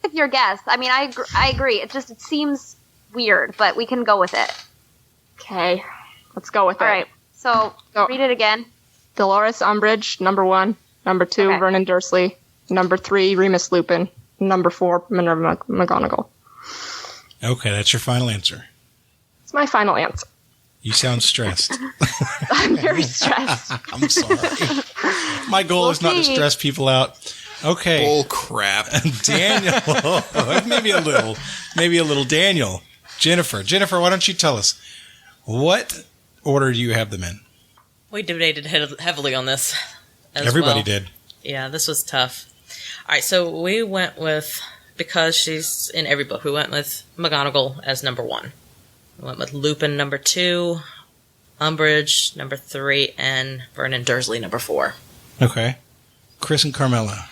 with your guess. I mean, I agree. It seems weird, but we can go with it. Okay, let's go with it. All right, so read it again. Dolores Umbridge, number 1. Number 2, Vernon Dursley. Number 3, Remus Lupin. Number 4, Minerva McGonagall. Okay, that's your final answer. It's my final answer. You sound stressed. I'm very stressed. I'm sorry. My goal is not to stress people out. Okay. Bull crap. Daniel. Maybe a little. Daniel. Jennifer, why don't you tell us, what order do you have them in? We debated heavily on this as Everybody did. Yeah, this was tough. All right, so we went with, because she's in every book, we went with McGonagall as number 1. We went with Lupin number 2, Umbridge number 3, and Vernon Dursley number 4. Okay. Chris and Carmela.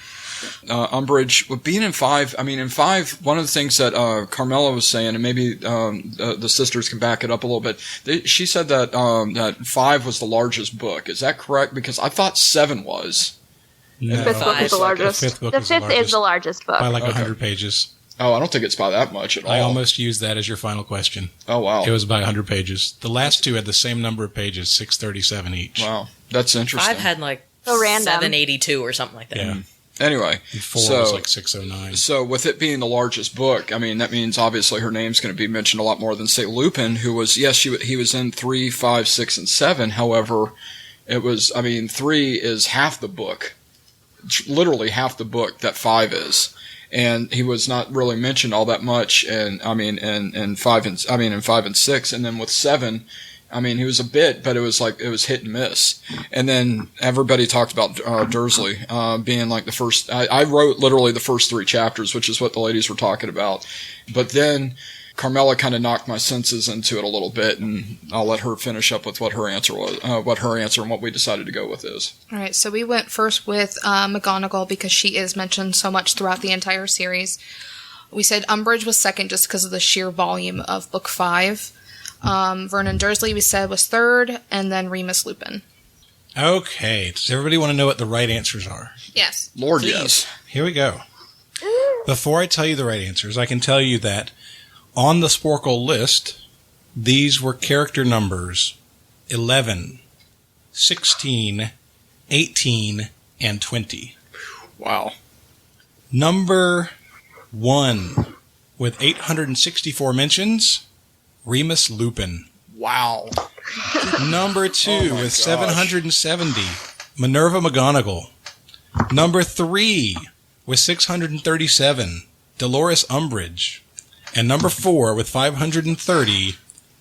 Umbridge, with being in 5, I mean, in 5, one of the things that Carmela was saying, and maybe the sisters can back it up a little bit, she said that that 5 was the largest book. Is that correct? Because I thought 7 was. No, the 5th book is the largest. The 5th book The 5th is the largest book. by like 100 pages. Oh, I don't think it's by that much at all. I almost used that as your final question. Oh, wow. It was by 100 pages. The last 2 had the same number of pages, 637 each. Wow. That's interesting. 5 had like So random. 782 or something like that. Yeah. Anyway. And 4 was like 609. So with it being the largest book, I mean, that means obviously her name's going to be mentioned a lot more than, say, Lupin, who was, yes, he was in 3, 5, 6, and 7. However, it was, I mean, 3 is half the book. Literally half the book that 5 is. And he was not really mentioned all that much, and I mean, in 5 and 6, and then with 7, I mean, he was a bit, but it was hit and miss. And then everybody talked about Dursley being like the first. I wrote literally the first 3 chapters, which is what the ladies were talking about. But then Carmela kind of knocked my senses into it a little bit, and I'll let her finish up with what her answer was, and what we decided to go with is. All right, so we went first with McGonagall because she is mentioned so much throughout the entire series. We said Umbridge was second just because of the sheer volume of Book 5. Vernon Dursley, we said, was third, and then Remus Lupin. Okay. Does everybody want to know what the right answers are? Yes. Lord, Please. yes. Here we go. Before I tell you the right answers, I can tell you that on the Sporkle list, these were character numbers 11, 16, 18, and 20. Wow. Number 1 with 864 mentions, Remus Lupin. Wow. Number 2 Oh my with gosh. 770, Minerva McGonagall. Number 3 with 637, Dolores Umbridge. And number 4 with 530,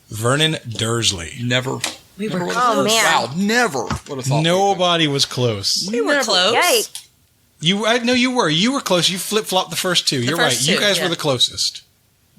Vernon Dursley. Never. We were never close. Oh, man. Wow, never would have thought. Nobody was close. We were close. Yikes. I know you were. You were close. You flip-flopped the first two. You're first right. You two, guys yeah. were the closest.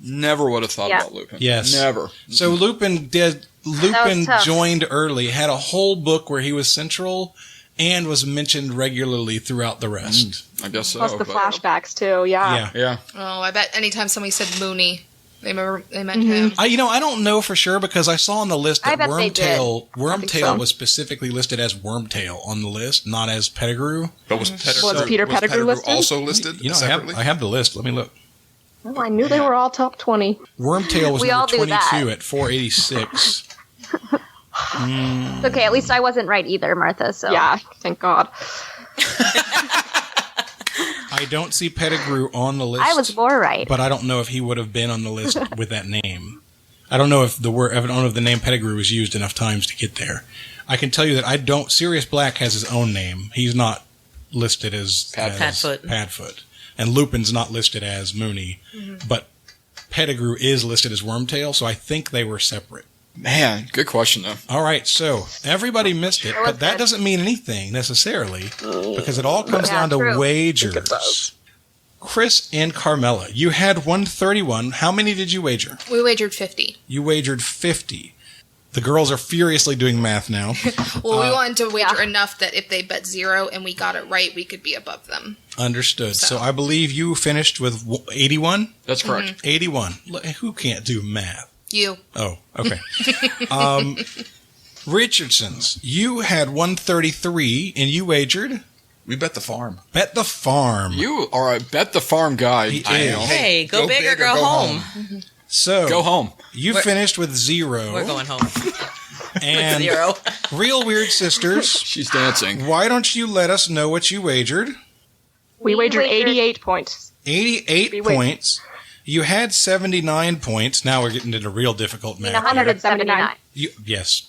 Never would have thought Yeah. about Lupin. Yes. Never. So Lupin was tough. joined early, had a whole book where he was central and was mentioned regularly throughout the rest. I guess so. Plus the but- flashbacks too. Yeah. Yeah. Yeah. Oh, I bet anytime somebody said Mooney, they meant him. I don't know for sure because I saw on the list I that bet they did. Wormtail so. was specifically listed as Wormtail on the list, not as Pettigrew. But was Peter Pettigrew listed? also listed You know, separately? I have the list. Let me look. Oh, I knew they were all top 20. Wormtail was We all number do 22 that. at 486. It's okay. At least I wasn't right either, Martha. So Yeah, thank God. I don't see Pettigrew on the list. I was more right. But I don't know if he would have been on the list with that name. I don't know if the name Pettigrew was used enough times to get there. I can tell you that Sirius Black has his own name. He's not listed as Padfoot. Padfoot. And Lupin's not listed as Mooney. But Pettigrew is listed as Wormtail, so I think they were separate. Man, good question though. All right, so everybody missed it, but that doesn't mean anything necessarily because it all comes down to true. wagers. Chris and Carmela, you had 131. How many did you wager? We wagered 50. You wagered 50. The girls are furiously doing math now. Well, we wanted to wager enough that if they bet 0 and we got it right, we could be above them. Understood. So I believe you finished with 81? That's correct. 81. Who can't do math? You. Oh, okay. Richardson's, you had 133 and you wagered? We bet the farm. Bet the farm. You are a bet the farm guy. He I is. know. Hey, go big or go home. So Go home. you finished with 0. We're going home. And 0. Real Weird Sisters, She's dancing. why don't you let us know what you wagered? We wagered 88 points. 88 We wagered- points. You had 79 points. Now we're getting into real difficult math. 179. Yes.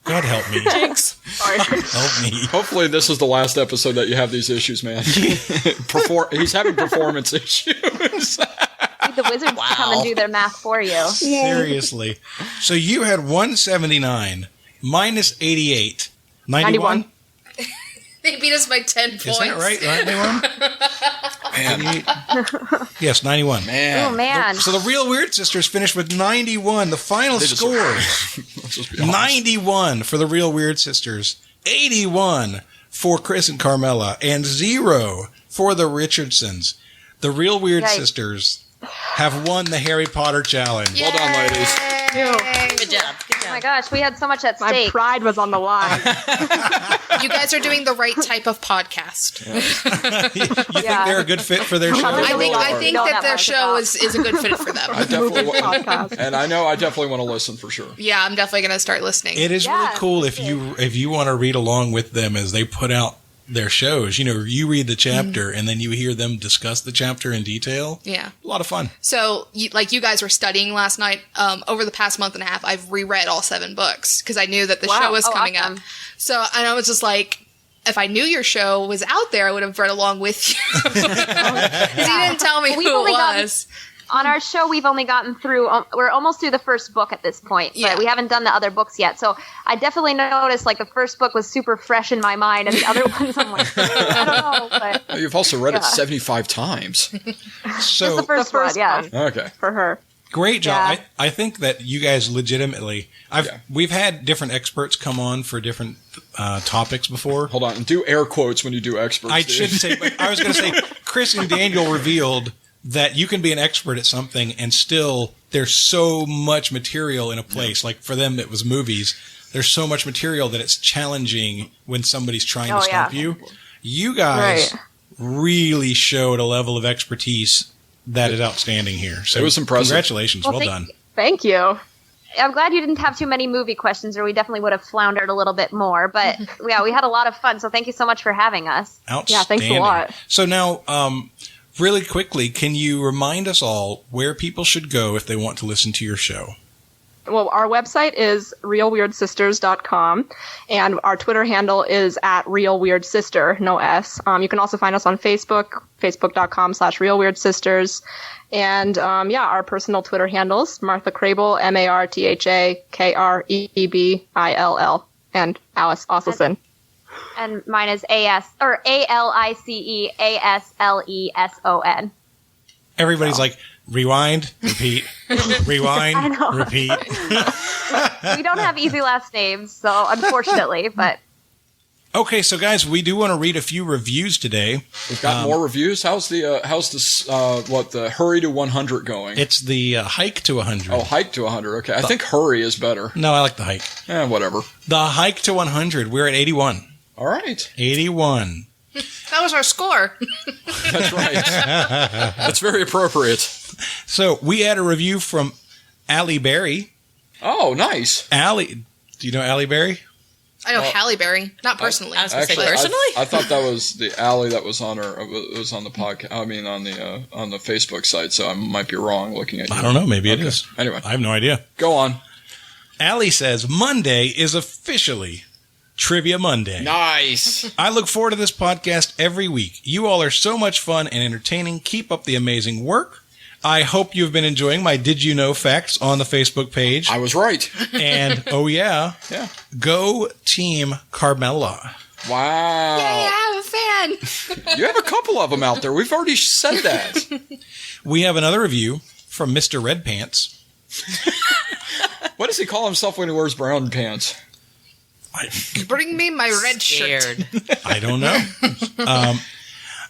God help me. Sorry. Help me. Hopefully this is the last episode that you have these issues, man. He's having performance issues. Need the wizards to come and do their math for you. Seriously. So you had 179 minus 88. 91? They beat us by 10 points. Is that right? 91? Man. Yes, 91. Man. Oh man. So the Real Weird Sisters finished with 91. The final They just- score. Let's just be honest. 91 for the Real Weird Sisters, 81 for Chris and Carmela, and 0 for the Richardsons. The Real Weird Yikes. Sisters have won the Harry Potter Challenge. Well done, ladies. Good job. Good Oh my job. gosh, we had so much at My stake. pride was on the line. You guys are doing the right type of podcast. You think they're a good fit for their show? I think Know that that their much show about. is a good fit for I them. definitely Podcast. and I know I definitely want to listen for sure. Yeah, I'm definitely going to start listening. It is really cool if you want to read along with them as they put out their shows. You know, you read the chapter and then you hear them discuss the chapter in detail. Yeah. A lot of fun. So, like you guys were studying last night, over the past month and a half, I've reread all 7 books because I knew that the Wow. show was Oh, coming awesome. up. So, and I was just like, if I knew your show was out there, I would have read along with you. Because you didn't tell me We've who it only gotten- was. On our show, we've only gotten through, we're almost through the first book at this point, Yeah. but we haven't done the other books yet. So I definitely noticed, like, the first book was super fresh in my mind, and the other ones, I'm like, I don't know, but You've also read it Yeah. 75 times. So the first one, yeah. Okay. For her. great job. Yeah. I think that you guys legitimately, we've had different experts come on for different topics before. Hold on. Do air quotes when you do experts. I dude. should say, but I was going to say, Chris and Daniel revealed that you can be an expert at something and still there's so much material in a place. Like for them, it was movies. There's so much material that it's challenging when somebody's trying to stump you. You guys really showed a level of expertise that is outstanding here. So it was impressive. Congratulations. Well done. Thank you. I'm glad you didn't have too many movie questions, or we definitely would have floundered a little bit more. But yeah, we had a lot of fun. So thank you so much for having us. Outstanding. Yeah, thanks a lot. So now, really quickly, can you remind us all where people should go if they want to listen to your show? Well, our website is realweirdsisters.com, and our Twitter handle is @realweirdsister, no S. You can also find us on Facebook, facebook.com/realweirdsisters. And, our personal Twitter handles, Martha Crable, MarthaKreebill, and Alice Osselson. And mine is AliceAsleson. Everybody's like, rewind, repeat, rewind, repeat. We don't have easy last names, so unfortunately, but... Okay, so guys, we do want to read a few reviews today. We've got more reviews. How's the hurry to 100 going? It's the hike to 100. Oh, hike to 100. Okay, I think hurry is better. No, I like the hike. Whatever. The hike to 100. We're at 81. All right. 81. That was our score. That's right. That's very appropriate. So we had a review from Allie Berry. Oh, nice. Allie, do you know Allie Berry? I know Halle Berry, not personally. I was going to say Actually, personally? I thought that was the Allie that was on her. It was on the podcast. I mean, on the Facebook site. So I might be wrong looking at you. I don't know. Maybe it is. Anyway, I have no idea. Go on. Allie says Monday is officially Trivia Monday. Nice. I look forward to this podcast every week. You all are so much fun and entertaining. Keep up the amazing work. I hope you've been enjoying my Did You Know facts on the Facebook page. I was right. And, Yeah. Go Team Carmella. Wow. Yay, I'm a fan. You have a couple of them out there. We've already said that. We have another review from Mr. Red Pants. What does he call himself when he wears brown pants? Bring me my red shirt. Scared. I don't know.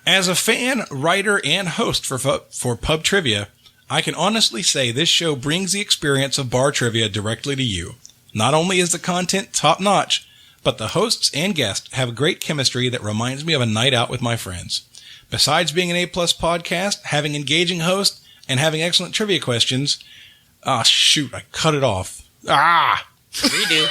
As a fan, writer, and host for Pub Trivia, I can honestly say this show brings the experience of bar trivia directly to you. Not only is the content top-notch, but the hosts and guests have great chemistry that reminds me of a night out with my friends. Besides being an A-plus podcast, having engaging hosts, and having excellent trivia questions... Ah, shoot, I cut it off. Ah! Redo.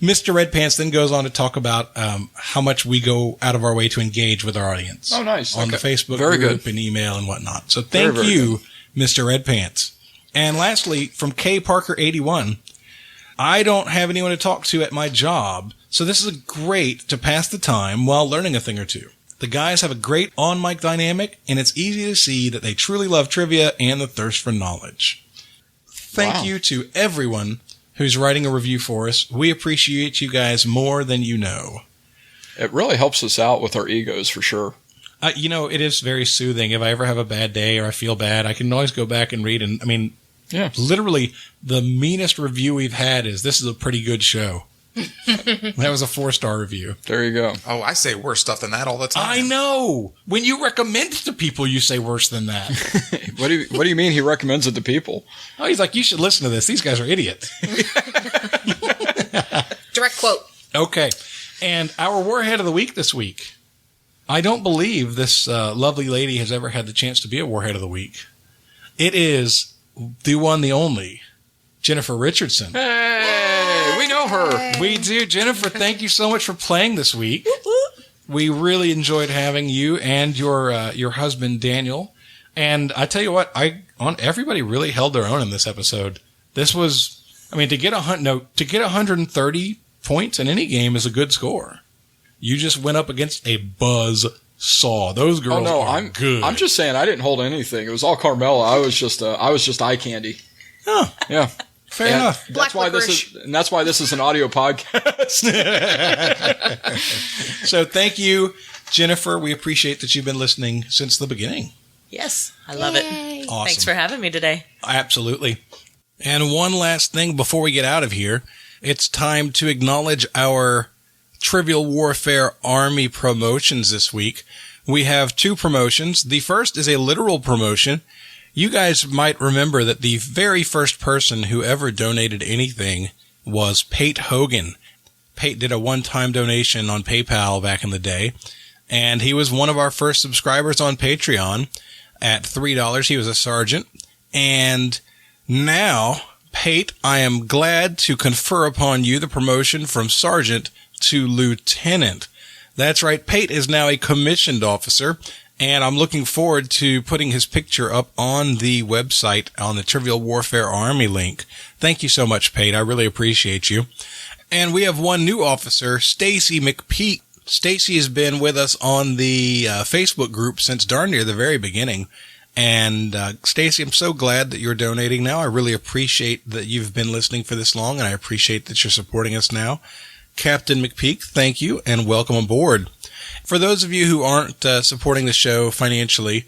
Mr. Red Pants then goes on to talk about how much we go out of our way to engage with our audience. Oh, nice. On the Facebook Very group good. and email and whatnot. So thank Very you, Mr. Red Pants. And lastly, from K Parker 81, I don't have anyone to talk to at my job, so this is great to pass the time while learning a thing or two. The guys have a great on-mic dynamic, and it's easy to see that they truly love trivia and the thirst for knowledge. Thank you to everyone who's writing a review for us. We appreciate you guys more than you know. It really helps us out with our egos, for sure. It is very soothing. If I ever have a bad day or I feel bad, I can always go back and read. And I mean, literally the meanest review we've had is, this is a pretty good show. That was a 4-star review. There you go. Oh, I say worse stuff than that all the time. I know. When you recommend it to people, you say worse than that. What do you mean he recommends it to people? Oh, he's like, you should listen to this. These guys are idiots. Direct quote. Okay. And our Warhead of the Week this week. I don't believe this lovely lady has ever had the chance to be a Warhead of the Week. It is the one, the only, Jennifer Richardson. Hey, we know her. We do. Jennifer, thank you so much for playing this week. We really enjoyed having you and your husband, Daniel. And I tell you what, everybody really held their own in this episode. This was, to get 130 points in any game is a good score. You just went up against a buzz saw. Those girls are good. I'm just saying I didn't hold anything. It was all Carmella. I was just eye candy. Oh, yeah. Fair enough. That's why this is an audio podcast. So thank you, Jennifer. We appreciate that you've been listening since the beginning. Yes, I love it. Awesome. Thanks for having me today. Absolutely. And one last thing before we get out of here, it's time to acknowledge our Trivial Warfare Army promotions this week. We have 2 promotions. The first is a literal promotion. You guys might remember that the very first person who ever donated anything was Pate Hogan. Pate did a one-time donation on PayPal back in the day, and he was one of our first subscribers on Patreon at $3. He was a sergeant. And now, Pate, I am glad to confer upon you the promotion from sergeant to lieutenant. That's right, Pate is now a commissioned officer, and I'm looking forward to putting his picture up on the website on the Trivial Warfare Army link. Thank you so much, Pate. I really appreciate you. And we have one new officer, Stacy McPeak. Stacy has been with us on the Facebook group since darn near the very beginning. And Stacy, I'm so glad that you're donating now. I really appreciate that you've been listening for this long, and I appreciate that you're supporting us now. Captain McPeak, thank you, and welcome aboard. For those of you who aren't supporting the show financially,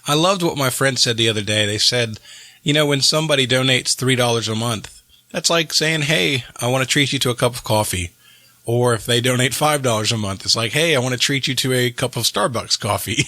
I loved what my friend said the other day. They said, you know, when somebody donates $3 a month, that's like saying, hey, I want to treat you to a cup of coffee. Or if they donate $5 a month, it's like, hey, I want to treat you to a cup of Starbucks coffee.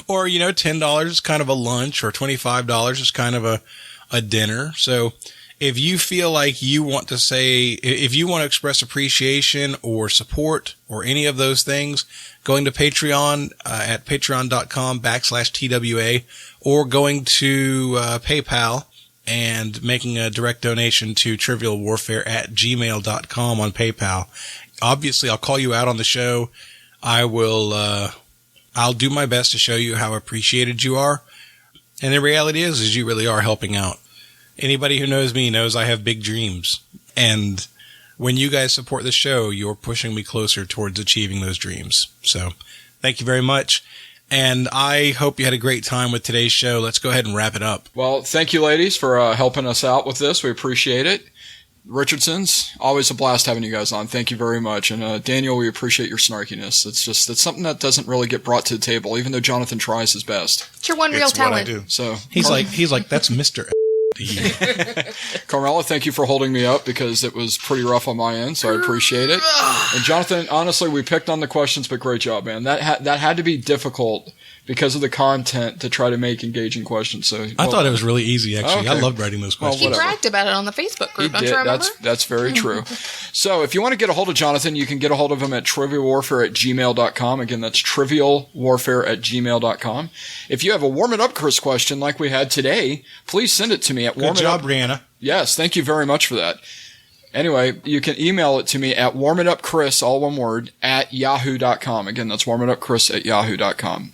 Or, you know, $10 is kind of a lunch, or $25 is kind of a dinner. So if you feel like you want to say, if you want to express appreciation or support or any of those things, going to Patreon at patreon.com/TWA, or going to PayPal and making a direct donation to trivialwarfare@gmail.com on PayPal. Obviously, I'll call you out on the show. I'll do my best to show you how appreciated you are. And the reality is you really are helping out. Anybody who knows me knows I have big dreams. And when you guys support the show, you're pushing me closer towards achieving those dreams. So thank you very much. And I hope you had a great time with today's show. Let's go ahead and wrap it up. Well, thank you, ladies, for helping us out with this. We appreciate it. Richardson's, always a blast having you guys on. Thank you very much. And Daniel, we appreciate your snarkiness. It's something that doesn't really get brought to the table, even though Jonathan tries his best. It's your one real talent. What I do. So He's like, that's Mr. Carmela, thank you for holding me up, because it was pretty rough on my end, so I appreciate it. And Jonathan, honestly, we picked on the questions, but great job, man. That had to be difficult because of the content to try to make engaging questions. So I thought it was really easy, actually. Okay. I loved writing those questions. He bragged about it on the Facebook group. Don't you remember? That's very true. So if you want to get a hold of Jonathan, you can get a hold of him at trivialwarfare@gmail.com. Again, that's trivialwarfare@gmail.com. If you have a Warm It Up Chris question like we had today, please send it to me at Good job, Brianna. Yes, thank you very much for that. Anyway, you can email it to me at warmitupchris, all one word, @yahoo.com. Again, that's warmitupchris@yahoo.com.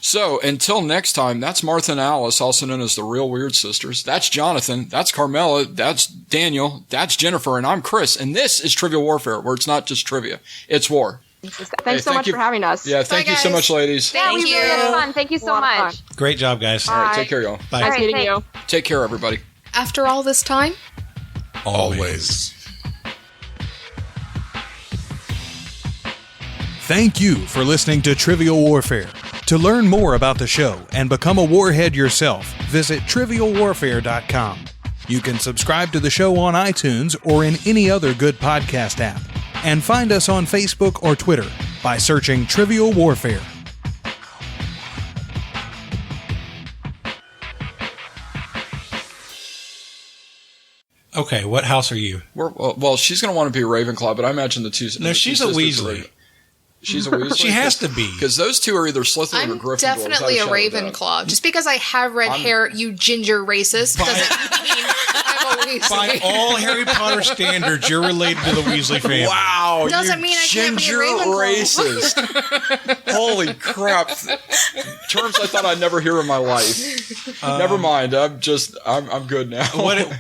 So, until next time, that's Martha and Alice, also known as the Real Weird Sisters. That's Jonathan. That's Carmela. That's Daniel. That's Jennifer. And I'm Chris. And this is Trivial Warfare, where it's not just trivia. It's war. Thanks so much for having us. Yeah, thank you so much, ladies. Yeah, we really had fun. Thank you so much. Great job, guys. All right, take care, y'all. Bye. Nice right, meeting thanks. you. Take care, everybody. After all this time, Always. Thank you for listening to Trivial Warfare. To learn more about the show and become a warhead yourself, visit trivialwarfare.com. You can subscribe to the show on iTunes or in any other good podcast app. And find us on Facebook or Twitter by searching Trivial Warfare. Okay, what house are you? Well, she's going to want to be a Ravenclaw, but I imagine the two... No, she's a Weasley. She's a Weasley? She has to be. Because those two are either Slytherin or I'm Gryffindor. definitely a without shadow of a doubt. Ravenclaw. Just because I have red hair, you ginger racist, doesn't mean I'm a Weasley. By all Harry Potter standards, you're related to the Weasley family. Wow, Doesn't you mean I can't be a ginger Ravenclaw. racist. Holy crap. Terms I thought I'd never hear in my life. Never mind. I'm good now.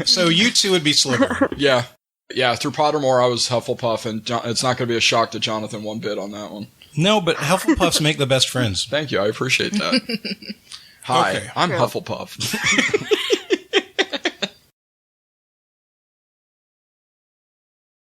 So you two would be Slytherin. Yeah. Yeah, through Pottermore, I was Hufflepuff, and it's not going to be a shock to Jonathan one bit on that one. No, but Hufflepuffs make the best friends. Thank you. I appreciate that. Hi, Okay. I'm Hufflepuff.